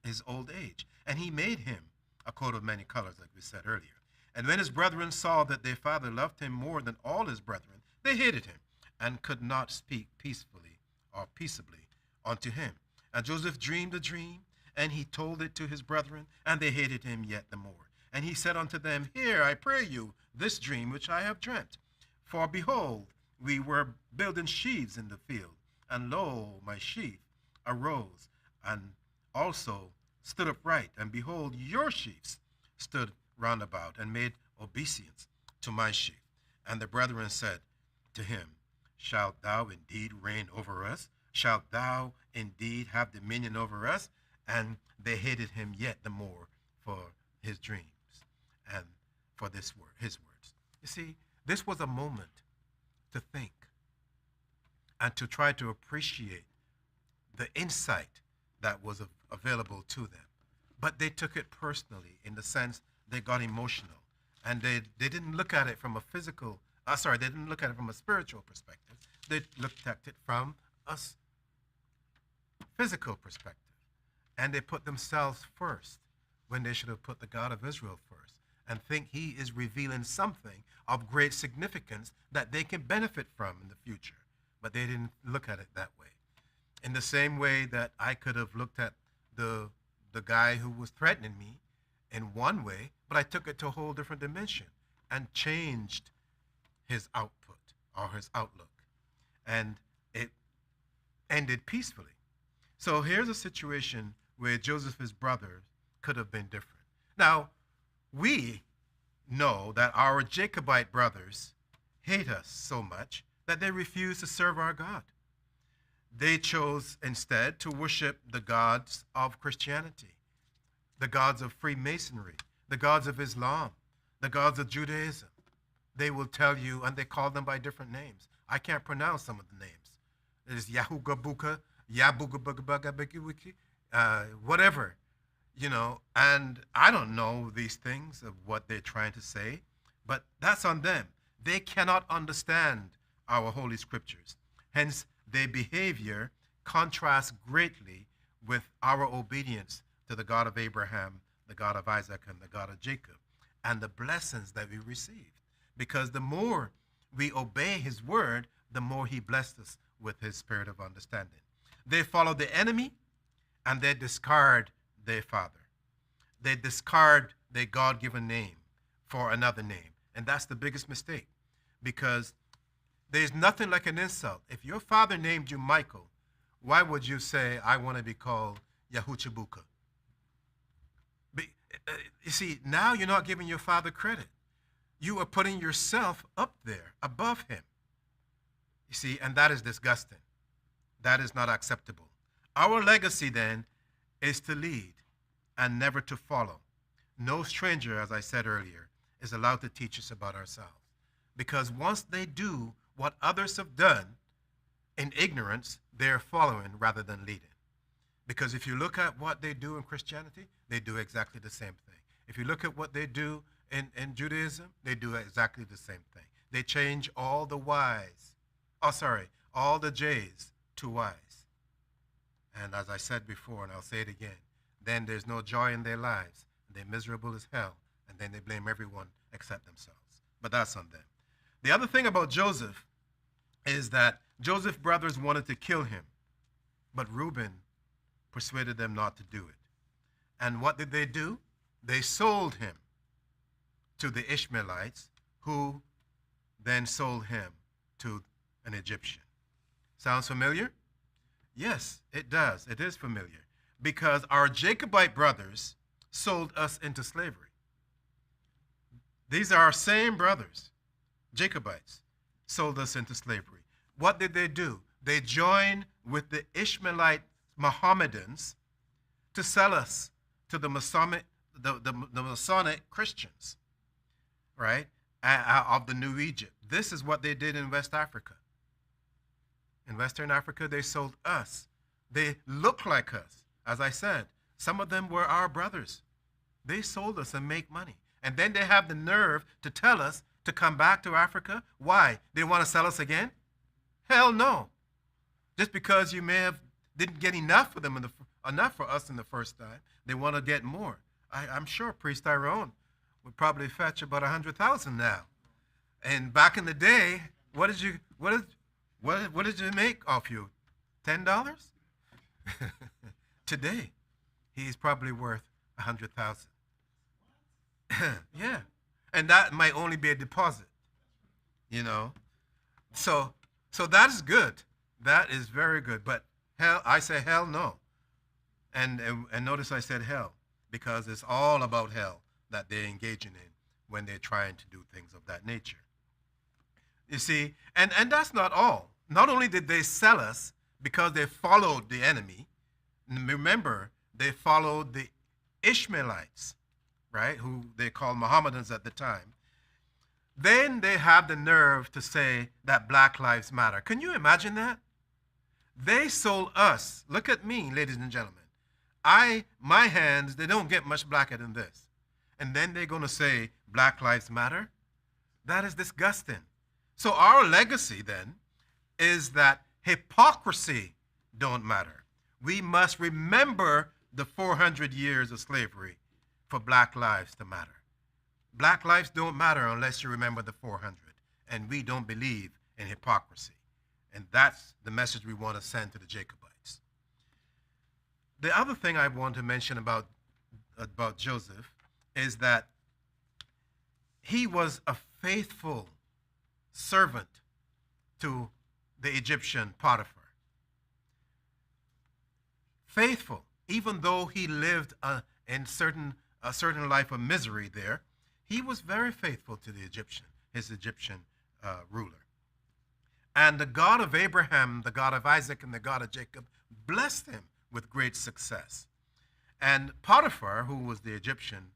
his old age, and he made him a coat of many colors, like we said earlier. And when his brethren saw that their father loved him more than all his brethren, they hated him, and could not speak peacefully or peaceably unto him. And Joseph dreamed a dream, and he told it to his brethren, and they hated him yet the more. And he said unto them, Hear, I pray you, this dream which I have dreamt. For behold, we were building sheaves in the field, and lo, my sheaf arose, and also stood upright, and behold, your sheaves stood round about, and made obeisance to my sheaf. And the brethren said to him, Shalt thou indeed reign over us? Shalt thou indeed have dominion over us? And they hated him yet the more for his dreams and for his words. You see, this was a moment to think and to try to appreciate the insight that was available to them. But they took it personally, in the sense they got emotional. And they didn't look at it from a they didn't look at it from a spiritual perspective. They looked at it from a physical perspective. And they put themselves first when they should have put the God of Israel first, and think he is revealing something of great significance that they can benefit from in the future. But they didn't look at it that way. In the same way that I could have looked at the guy who was threatening me in one way, but I took it to a whole different dimension and changed his output or his outlook. And it ended peacefully. So here's a situation where Joseph's brothers could have been different. Now, we know that our Jacobite brothers hate us so much that they refuse to serve our God. They chose instead to worship the gods of Christianity, the gods of Freemasonry, the gods of Islam, the gods of Judaism. They will tell you, and they call them by different names. I can't pronounce some of the names. There's Yahugabuka, Yabugabugabugabugiki, whatever, and I don't know these things of what they're trying to say, but that's on them. They cannot understand our holy scriptures. Hence, their behavior contrasts greatly with our obedience to the God of Abraham, the God of Isaac, and the God of Jacob, and the blessings that we received. Because the more we obey his word, the more he blessed us with his spirit of understanding. They follow the enemy, and they discard their father. They discard their God-given name for another name. And that's the biggest mistake, because there's nothing like an insult. If your father named you Michael, why would you say, I want to be called Yahuchabuka? You see, now you're not giving your father credit. You are putting yourself up there, above him. You see, and that is disgusting. That is not acceptable. Our legacy, then, is to lead and never to follow. No stranger, as I said earlier, is allowed to teach us about ourselves. Because once they do what others have done in ignorance, they're following rather than leading. Because if you look at what they do in Christianity, they do exactly the same thing. If you look at what they do in Judaism, they do exactly the same thing. They change all the J's to Y's. And as I said before, and I'll say it again, then there's no joy in their lives. They're miserable as hell, and then they blame everyone except themselves. But that's on them. The other thing about Joseph is that Joseph's brothers wanted to kill him, but Reuben persuaded them not to do it. And what did they do? They sold him to the Ishmaelites, who then sold him to an Egyptian. Sounds familiar? Yes, it does. It is familiar. Because our Jacobite brothers sold us into slavery. These are our same brothers, Jacobites, sold us into slavery. What did they do? They joined with the Ishmaelite Mohammedans to sell us to the Masonic Christians, right, of the New Egypt. This is what they did in West Africa. In Western Africa, they sold us. They look like us. As I said, some of them were our brothers. They sold us and make money. And then they have the nerve to tell us to come back to Africa. Why? They want to sell us again? Hell no. Just because you may have didn't get enough for them enough for us in the first time, they want to get more. I'm sure Priest Tyrone would probably fetch about 100,000 now. And back in the day, what did you make off you? $10? Today, he's probably worth 100,000. Yeah, and that might only be a deposit, you know. So that is good. That is very good. But hell, I say hell no. And notice I said hell, because it's all about hell that they're engaging in when they're trying to do things of that nature. You see, and that's not all. Not only did they sell us because they followed the enemy, remember, they followed the Ishmaelites, right, who they called Mohammedans at the time. Then they have the nerve to say that Black Lives Matter. Can you imagine that? They sold us. Look at me, ladies and gentlemen. My hands, they don't get much blacker than this. And then they're going to say Black Lives Matter? That is disgusting. So our legacy then is that hypocrisy don't matter. We must remember the 400 years of slavery for Black lives to matter. Black lives don't matter unless you remember the 400. And we don't believe in hypocrisy. And that's the message we want to send to the Jacobites. The other thing I want to mention about Joseph is that he was a faithful servant to the Egyptian Potiphar. Faithful, even though he lived a certain life of misery there, he was very faithful to his Egyptian ruler. And the God of Abraham, the God of Isaac, and the God of Jacob blessed him with great success. And Potiphar, who was the Egyptian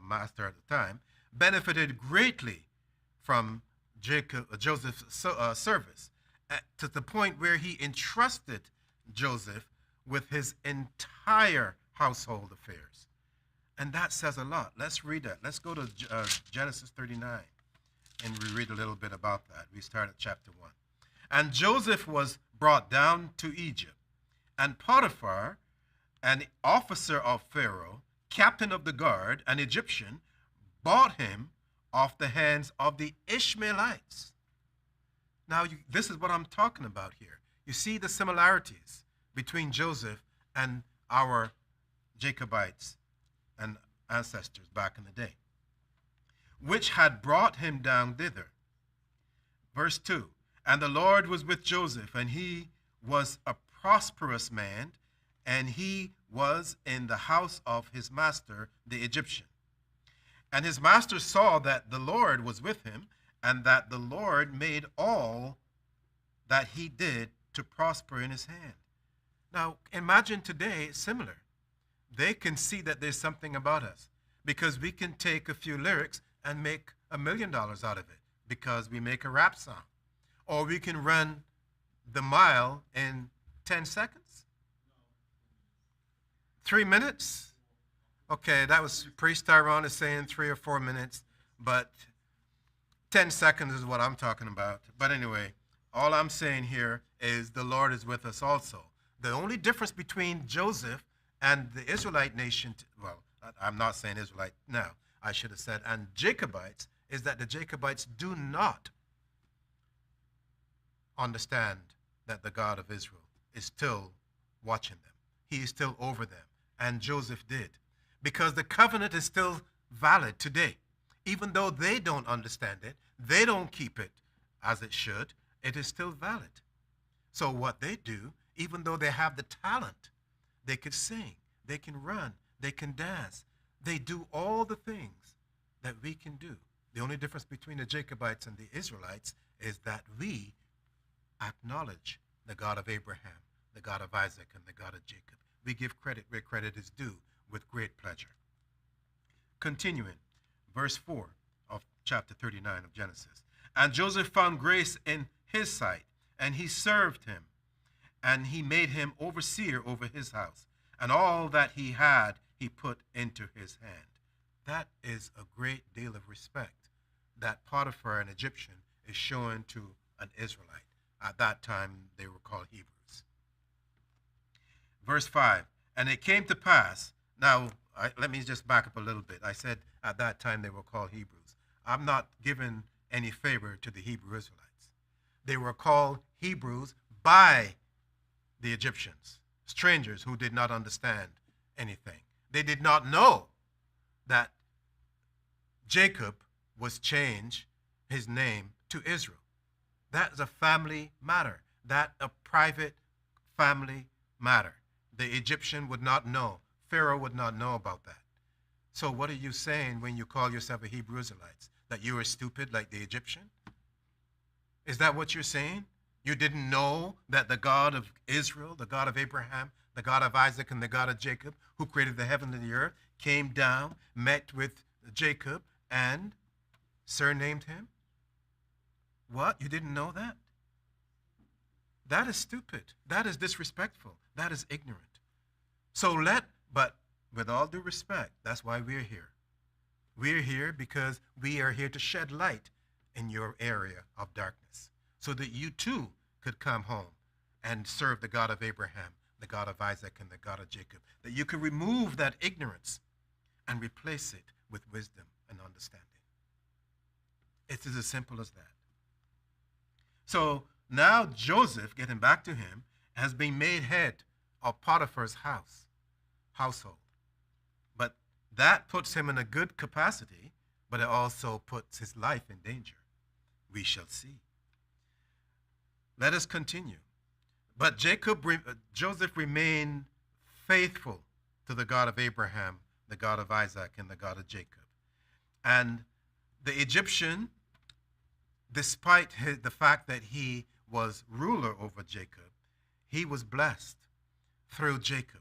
master at the time, benefited greatly from Joseph's service, to the point where he entrusted Joseph with his entire household affairs. And that says a lot. Let's read that. Let's go to Genesis 39, and we read a little bit about that. We start at chapter 1. And Joseph was brought down to Egypt, and Potiphar, an officer of Pharaoh, captain of the guard, an Egyptian, bought him off the hands of the Ishmaelites. Now, this is what I'm talking about here. You see the similarities between Joseph and our Jacobites and ancestors back in the day, which had brought him down thither. Verse 2, and the Lord was with Joseph, and he was a prosperous man, and he was in the house of his master, the Egyptian. And his master saw that the Lord was with him, and that the Lord made all that he did to prosper in his hand. Now, imagine today, it's similar. They can see that there's something about us, because we can take a few lyrics and make $1 million out of it, because we make a rap song. Or we can run the mile in 10 seconds. 3 minutes? Okay, that was Priest Tyrone is saying 3 or 4 minutes, but 10 seconds is what I'm talking about. But anyway, all I'm saying here is the Lord is with us also. The only difference between Joseph and the Israelite nation, well, I'm not saying Israelite now, I should have said, and Jacobites, is that the Jacobites do not understand that the God of Israel is still watching them. He is still over them, and Joseph did, because the covenant is still valid today. Even though they don't understand it, they don't keep it as it should, it is still valid. So what they do Even though they have the talent, they could sing, they can run, they can dance. They do all the things that we can do. The only difference between the Jacobites and the Israelites is that we acknowledge the God of Abraham, the God of Isaac, and the God of Jacob. We give credit where credit is due with great pleasure. Continuing, verse 4 of chapter 39 of Genesis. And Joseph found grace in his sight, and he served him, and he made him overseer over his house, and all that he had he put into his hand. That is a great deal of respect that Potiphar, an Egyptian, is showing to an Israelite. At that time, they were called Hebrews. Verse 5, and it came to pass, now let me just back up a little bit. I said at that time they were called Hebrews. I'm not giving any favor to the Hebrew Israelites. They were called Hebrews by the Egyptians, strangers who did not understand anything. They did not know that Jacob was changed his name to Israel. That is a family matter. That a private family matter. The Egyptian would not know. Pharaoh would not know about that. So what are you saying when you call yourself a Hebrew Israelite? That you are stupid like the Egyptian? Is that what you're saying? You didn't know that the God of Israel, the God of Abraham, the God of Isaac, and the God of Jacob, who created the heaven and the earth, came down, met with Jacob, and surnamed him? What? You didn't know that? That is stupid. That is disrespectful. That is ignorant. But with all due respect, that's why we're here. We're here because we are here to shed light in your area of darkness so that you too could come home and serve the God of Abraham, the God of Isaac, and the God of Jacob. That you could remove that ignorance and replace it with wisdom and understanding. It is as simple as that. So now Joseph, getting back to him, has been made head of Potiphar's household. But that puts him in a good capacity, but it also puts his life in danger. We shall see. Let us continue. But Joseph remained faithful to the God of Abraham, the God of Isaac, and the God of Jacob. And the Egyptian, despite the fact that he was ruler over Jacob, he was blessed through Jacob.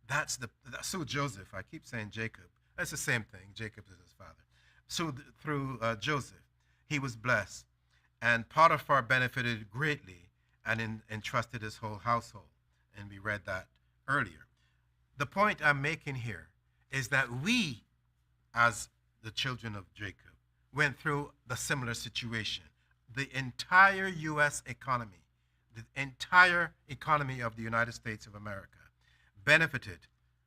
That's through Joseph. I keep saying Jacob. That's the same thing. Jacob is his father. So through Joseph, he was blessed. And Potiphar benefited greatly and entrusted his whole household. And we read that earlier. The point I'm making here is that we, as the children of Jacob, went through the similar situation. The entire U.S. economy, the entire economy of the United States of America benefited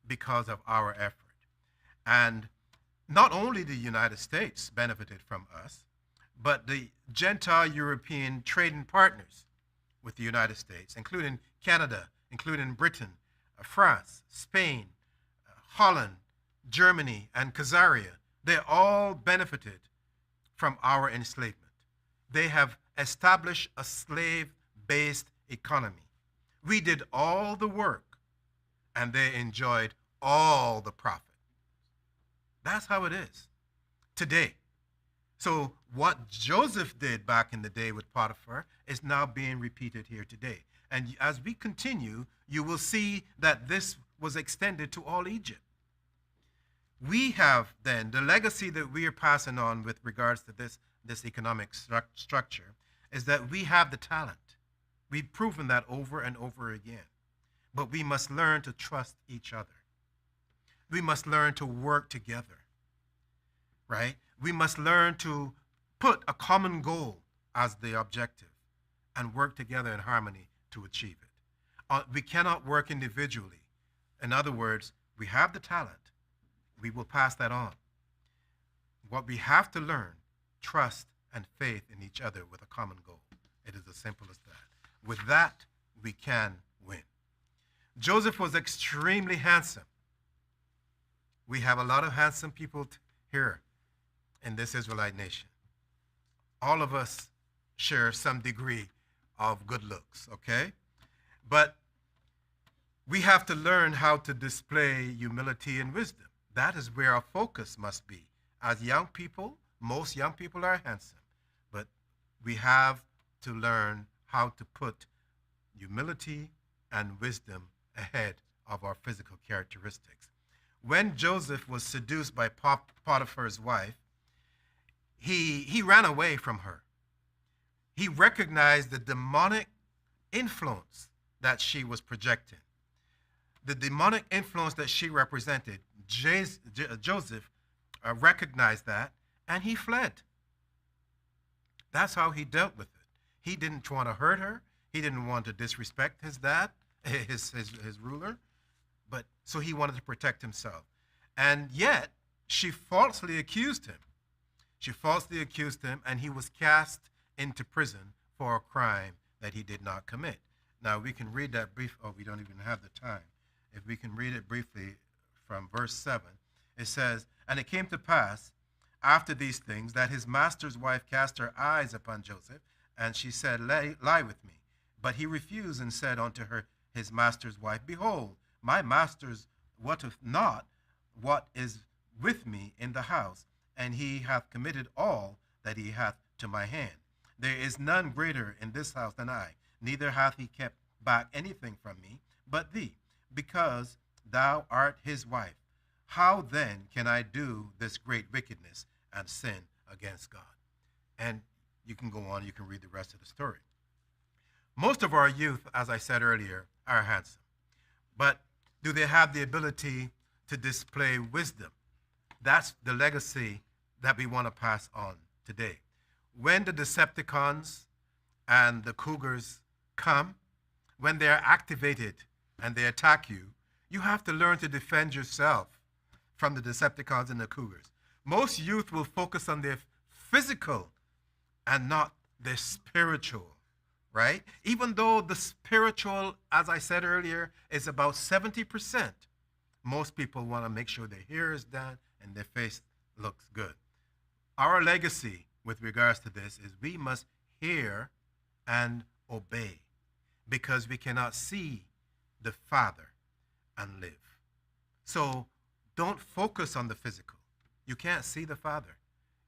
because of our effort. And not only the United States benefited from us, but the Gentile European trading partners with the United States, including Canada, including Britain, France, Spain, Holland, Germany, and Khazaria, they all benefited from our enslavement. They have established a slave-based economy. We did all the work, and they enjoyed all the profit. That's how it is today. So what Joseph did back in the day with Potiphar is now being repeated here today. And as we continue, you will see that this was extended to all Egypt. We have then the legacy that we are passing on with regards to this economic structure is that we have the talent. We've proven that over and over again. But we must learn to trust each other. We must learn to work together, right? We must learn to put a common goal as the objective and work together in harmony to achieve it. We cannot work individually. In other words, we have the talent. We will pass that on. What we have to learn, trust and faith in each other with a common goal. It is as simple as that. With that, we can win. Joseph was extremely handsome. We have a lot of handsome people here in this Israelite nation. All of us share some degree of good looks, okay? But We have to learn how to display humility and wisdom. That is where our focus must be. As young people, most young people are handsome, but we have to learn how to put humility and wisdom ahead of our physical characteristics. When Joseph was seduced by Potiphar's wife, he ran away from her. He recognized the demonic influence that she was projecting. The demonic influence that she represented, Joseph recognized that, and he fled. That's how he dealt with it. He didn't want to hurt her. He didn't want to disrespect his dad, his ruler, but so he wanted to protect himself. And yet, she falsely accused him. She falsely accused him, and he was cast into prison for a crime that he did not commit. Now, we can read that brief. Oh, we don't even have the time. If we can read it briefly from verse 7, it says, "And it came to pass after these things that his master's wife cast her eyes upon Joseph, and she said, lie with me. But he refused and said unto her, his master's wife, Behold, my master's wotteth not what is with me in the house, and he hath committed all that he hath to my hand. There is none greater in this house than I, neither hath he kept back anything from me but thee, because thou art his wife. How then can I do this great wickedness and sin against God?" And you can go on, you can read the rest of the story. Most of our youth, as I said earlier, are handsome. But do they have the ability to display wisdom? That's the legacy that we want to pass on today. When the Decepticons and the Cougars come, when they're activated and they attack you, you have to learn to defend yourself from the Decepticons and the Cougars. Most youth will focus on their physical and not their spiritual, right? Even though the spiritual, as I said earlier, is about 70%, most people want to make sure their hair is done and their face looks good. Our legacy with regards to this is we must hear and obey, because we cannot see the Father and live. So don't focus on the physical. You can't see the Father.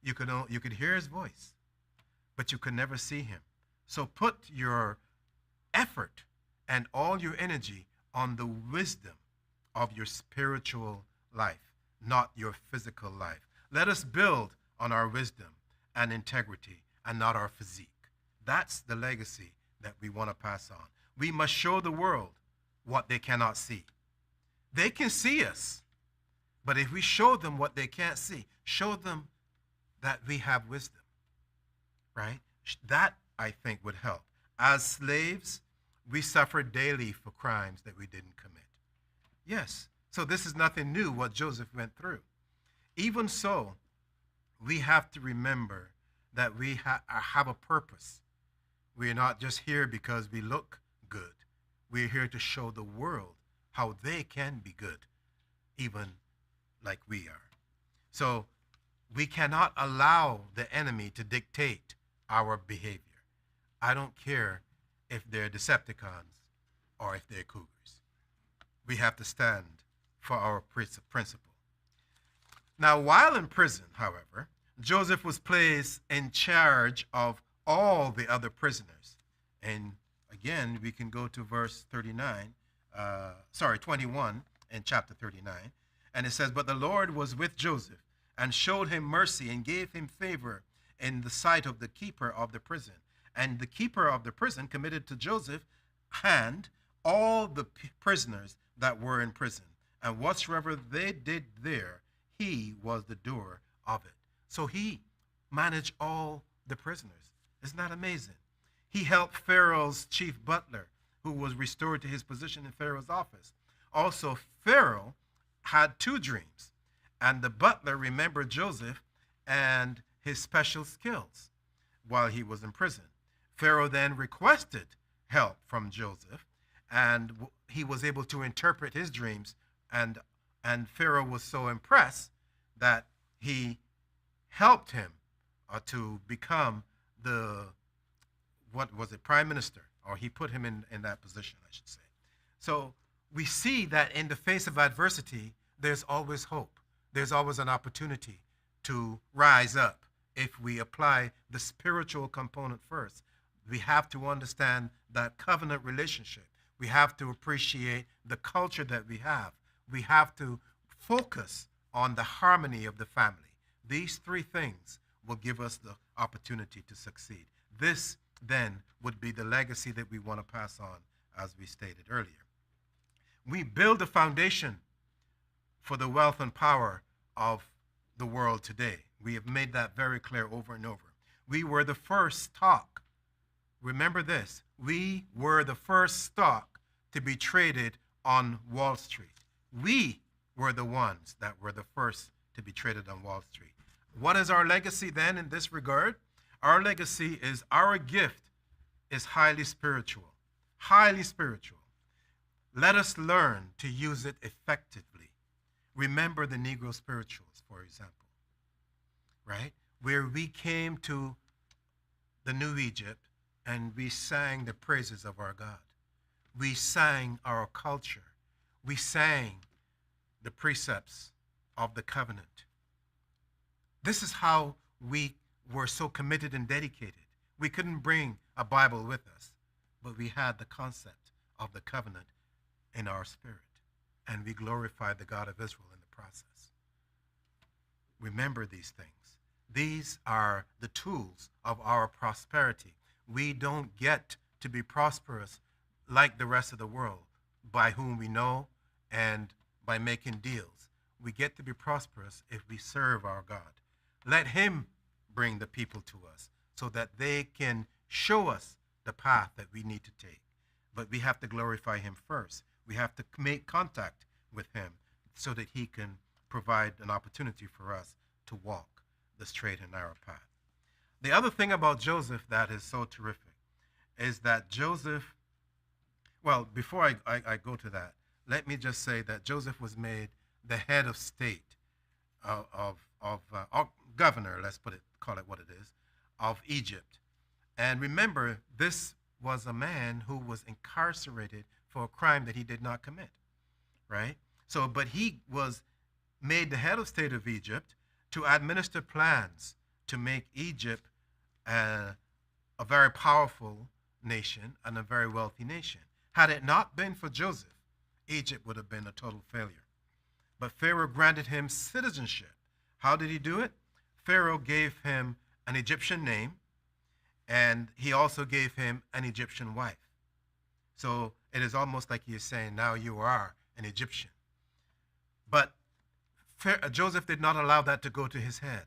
You could hear his voice, but you could never see him. So put your effort and all your energy on the wisdom of your spiritual life, not your physical life. Let us build on our wisdom and integrity and not our physique. That's the legacy that we want to pass on. We must show the world what they cannot see. They can see us, but if we show them what they can't see, show them that we have wisdom, right? That, I think, would help. As slaves, we suffer daily for crimes that we didn't commit. Yes, so this is nothing new what Joseph went through. Even so, we have to remember that we have a purpose. We are not just here because we look good. We're here to show the world how they can be good, even like we are. So we cannot allow the enemy to dictate our behavior. I don't care if they're Decepticons or if they're Cougars. We have to stand for our principle. Now, while in prison, however, Joseph was placed in charge of all the other prisoners. And again, we can go to verse 21 in chapter 39. And it says, "But the Lord was with Joseph and showed him mercy and gave him favor in the sight of the keeper of the prison. And the keeper of the prison committed to Joseph's hand all the prisoners that were in prison. And whatsoever they did there, he was the doer of it." So he managed all the prisoners. Isn't that amazing? He helped Pharaoh's chief butler, who was restored to his position in Pharaoh's office. Also, Pharaoh had two dreams, and the butler remembered Joseph and his special skills while he was in prison. Pharaoh then requested help from Joseph, and he was able to interpret his dreams, and Pharaoh was so impressed that he helped him to become prime minister, or he put him in that position, I should say. So we see that in the face of adversity, there's always hope. There's always an opportunity to rise up if we apply the spiritual component first. We have to understand that covenant relationship. We have to appreciate the culture that we have. We have to focus on the harmony of the family. These three things will give us the opportunity to succeed. This then would be the legacy that we want to pass on, as we stated earlier. We build a foundation for the wealth and power of the world today. We have made that very clear over and over. We were the first stock. Remember this. We were the first stock to be traded on Wall Street. We were the ones that were the first to be traded on Wall Street. What is our legacy then in this regard? Our legacy is our gift is highly spiritual. Highly spiritual. Let us learn to use it effectively. Remember the Negro spirituals, for example, right? Where we came to the New Egypt and we sang the praises of our God. We sang our culture. We sang the precepts of the covenant. This is how we were so committed and dedicated. We couldn't bring a Bible with us, but we had the concept of the covenant in our spirit, and we glorified the God of Israel in the process. Remember these things. These are the tools of our prosperity. We don't get to be prosperous like the rest of the world by whom we know and by making deals. We get to be prosperous if we serve our God. Let him bring the people to us so that they can show us the path that we need to take. But we have to glorify him first. We have to make contact with him so that he can provide an opportunity for us to walk the straight and narrow path. The other thing about Joseph that is so terrific is that Joseph, well, before I go to that, let me just say that Joseph was made the head of state of governor, call it what it is, of Egypt. And remember, this was a man who was incarcerated for a crime that he did not commit, right? So, but he was made the head of state of Egypt to administer plans to make Egypt a very powerful nation and a very wealthy nation. Had it not been for Joseph, Egypt would have been a total failure. But Pharaoh granted him citizenship. How did he do it? Pharaoh gave him an Egyptian name, and he also gave him an Egyptian wife. So it is almost like he is saying, now you are an Egyptian. But Joseph did not allow that to go to his head.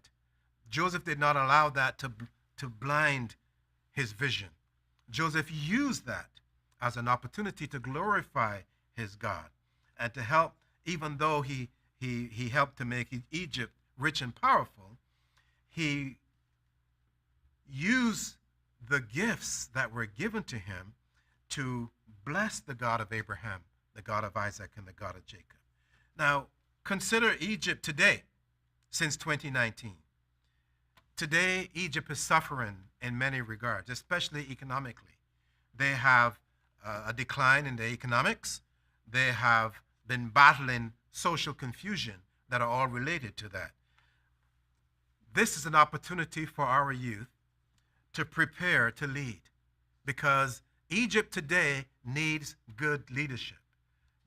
Joseph did not allow that to blind his vision. Joseph used that as an opportunity to glorify his God and to help, even though he helped to make Egypt rich and powerful, he used the gifts that were given to him to bless the God of Abraham, the God of Isaac, and the God of Jacob. Now, consider Egypt today, since 2019. Today, Egypt is suffering in many regards, especially economically. They have a decline in their economics. They have been battling social confusion that are all related to that. This is an opportunity for our youth to prepare to lead, because Egypt today needs good leadership.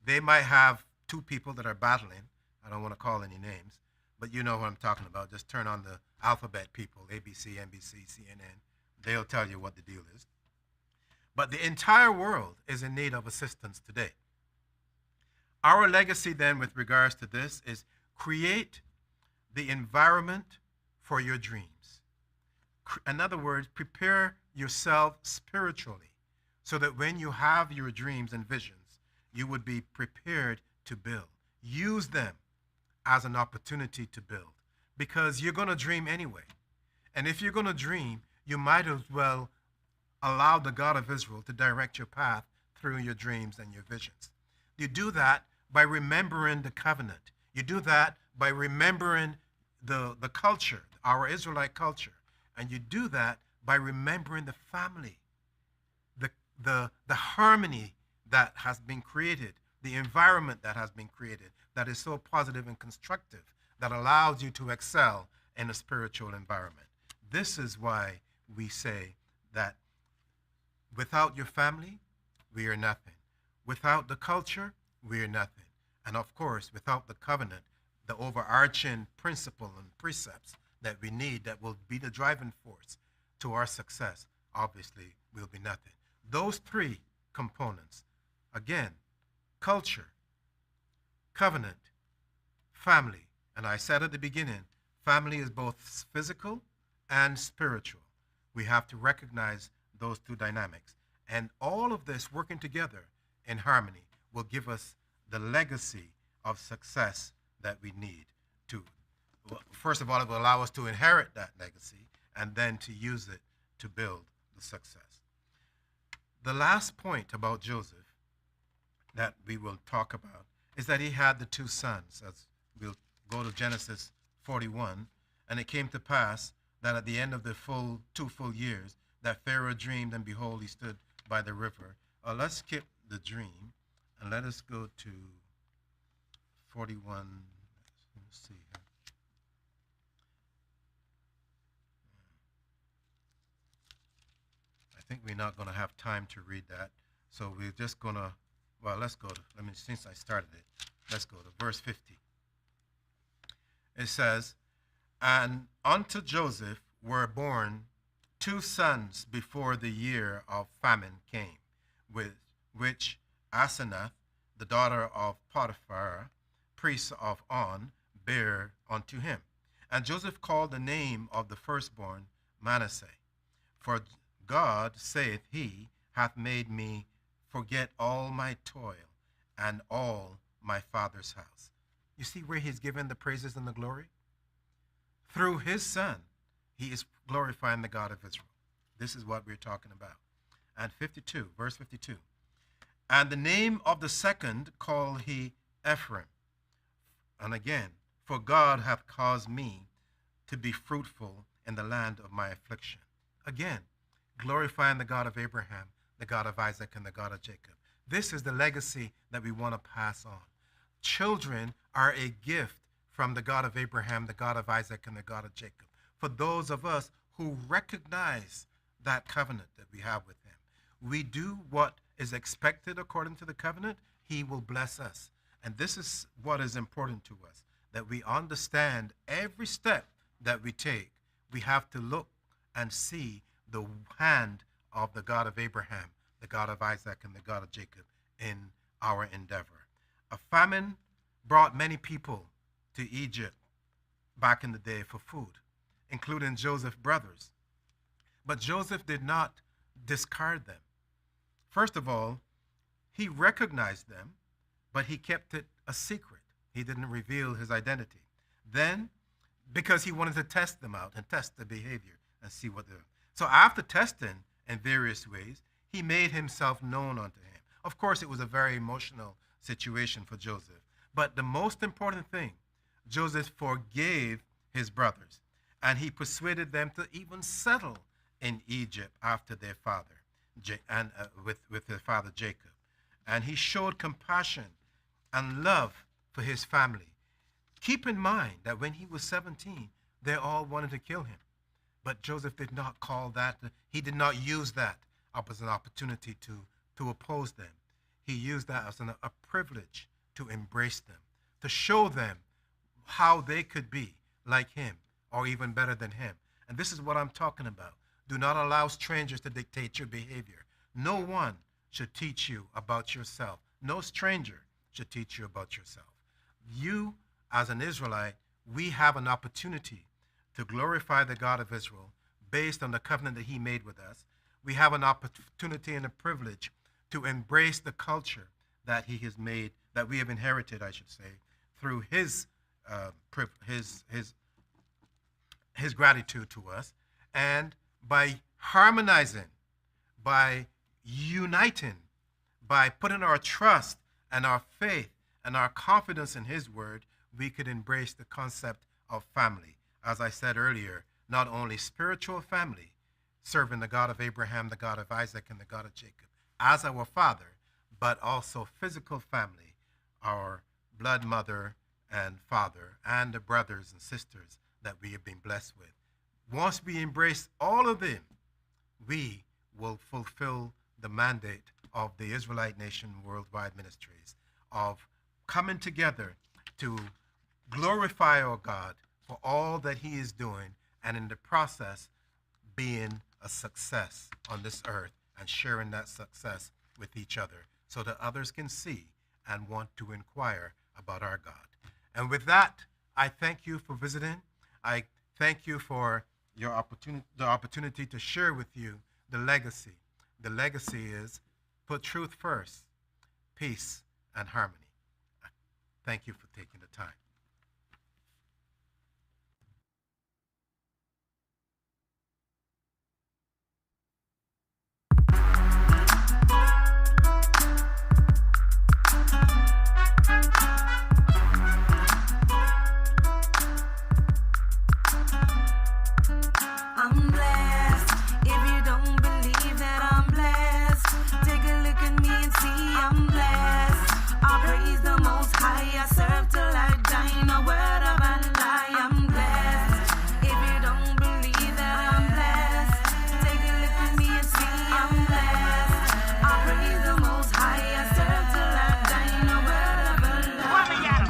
They might have two people that are battling. I don't want to call any names, but you know what I'm talking about. Just turn on the alphabet people, ABC, NBC, CNN. They'll tell you what the deal is. But the entire world is in need of assistance today. Our legacy then with regards to this is create the environment for your dreams. In other words, prepare yourself spiritually so that when you have your dreams and visions, you would be prepared to build. Use them as an opportunity to build, because you're going to dream anyway. And if you're going to dream, you might as well allow the God of Israel to direct your path through your dreams and your visions. You do that by remembering the covenant. You do that by remembering the culture, our Israelite culture. And you do that by remembering the family, the harmony that has been created the environment that has been created that is so positive and constructive that allows you to excel in a spiritual environment. This is why we say that without your family, we are nothing. Without the culture, we are nothing. And of course, without the covenant, the overarching principle and precepts that we need that will be the driving force to our success, obviously, will be nothing. Those three components, again, culture, covenant, family. And I said at the beginning, family is both physical and spiritual. We have to recognize those two dynamics. And all of this working together in harmony will give us the legacy of success that we need to, first of all, it will allow us to inherit that legacy and then to use it to build the success. The last point about Joseph that we will talk about is that he had the two sons. As we'll go to Genesis 41, and it came to pass that at the end of the two full years, that Pharaoh dreamed, and behold, he stood by the river. Let's skip the dream, and let us go to 41. Let's see here. I think we're not going to have time to read that, so we're just going to, well, since I started it, let's go to verse 50. It says, and unto Joseph were born two sons before the year of famine came, with which Asenath, the daughter of Potiphar, priest of On, bare unto him. And Joseph called the name of the firstborn Manasseh. For God, saith he, hath made me forget all my toil and all my father's house. You see where he's given the praises and the glory? Through his son, he is glorifying the God of Israel. This is what we're talking about. And 52, verse 52. And the name of the second called he Ephraim. And again, for God hath caused me to be fruitful in the land of my affliction. Again, glorifying the God of Abraham, the God of Isaac, and the God of Jacob. This is the legacy that we want to pass on. Children are a gift from the God of Abraham, the God of Isaac, and the God of Jacob. For those of us who recognize that covenant that we have with him, we do what is expected according to the covenant, he will bless us. And this is what is important to us, that we understand every step that we take, we have to look and see the hand of the God of Abraham, the God of Isaac, and the God of Jacob in our endeavor. A famine brought many people to Egypt back in the day for food, including Joseph's brothers. But Joseph did not discard them. First of all, he recognized them, but he kept it a secret. He didn't reveal his identity. Then, because he wanted to test them out and test the behavior and see what they're. So after testing in various ways, he made himself known unto him. Of course, it was a very emotional situation for Joseph. But the most important thing, Joseph forgave his brothers, and he persuaded them to even settle in Egypt after their father, with their father Jacob. And he showed compassion and love for his family. Keep in mind that when he was 17, they all wanted to kill him. But Joseph did not call that, he did not use that as an opportunity to oppose them. He used that as a privilege to embrace them, to show them how they could be like him or even better than him. And this is what I'm talking about. Do not allow strangers to dictate your behavior. No one should teach you about yourself. No stranger should teach you about yourself. You, as an Israelite, we have an opportunity to glorify the God of Israel based on the covenant that he made with us. We have an opportunity and a privilege to embrace the culture that he has made, that we have inherited, I should say, through his gratitude to us. And by harmonizing, by uniting, by putting our trust and our faith and our confidence in his word, we could embrace the concept of family. As I said earlier, not only spiritual family, serving the God of Abraham, the God of Isaac, and the God of Jacob as our father, but also physical family our blood mother and father, and the brothers and sisters that we have been blessed with. Once we embrace all of them, we will fulfill the mandate of the Israelite Nation Worldwide Ministries of coming together to glorify our God for all that he is doing, and in the process being a success on this earth and sharing that success with each other so that others can see and want to inquire about our God. And with that, I thank you for visiting. I thank you for the opportunity to share with you the legacy. The legacy is put truth first, peace, and harmony. Thank you for taking the time. I'm blessed. If you don't believe that I'm blessed, take a look at me and see I'm blessed. I praise the Most High. I serve till I die. No word of a lie. I'm blessed. If you don't believe that I'm blessed, take a look at me and see I'm blessed. I praise the Most High. I serve till I die. No word of a lie.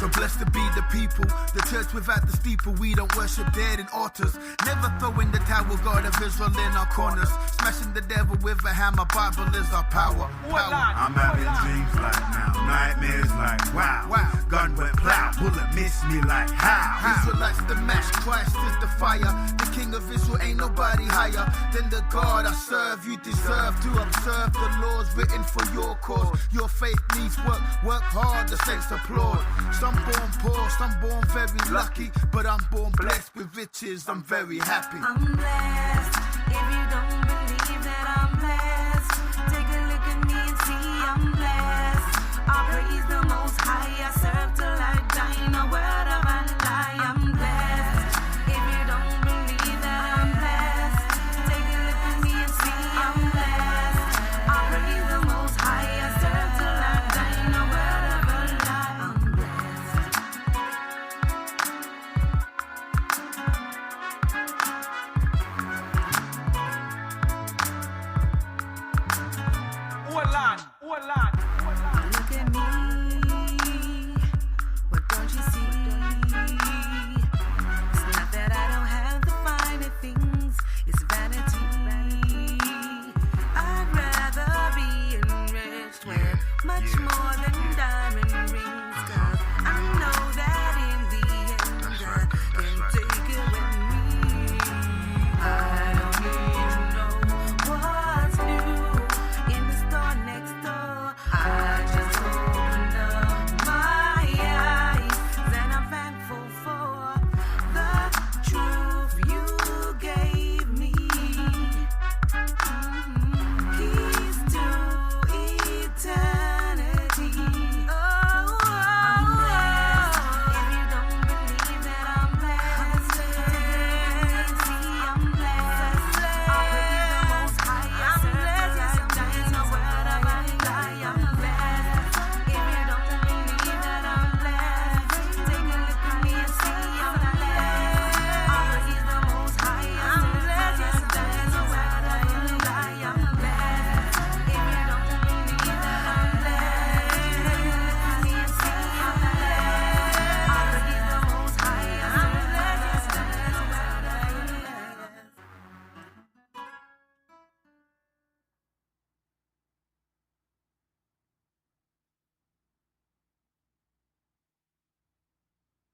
So blessed to be the people, the church without the steeple. We don't worship dead in altars. Never throw in the towel, God of Israel in our corners. Smashing the devil with a hammer, Bible is our power. I'm having dreams like now, nightmares like wow. Gun went plow, bullet missed me like how. Israelites the match, Christ is the fire. The King of Israel ain't nobody higher than the God I serve. You deserve to observe the laws written for your cause. Your faith needs work hard, the saints applaud. Some born poor, some born very lucky, but I'm born blessed with riches, I'm very happy. I'm blessed. If you don't believe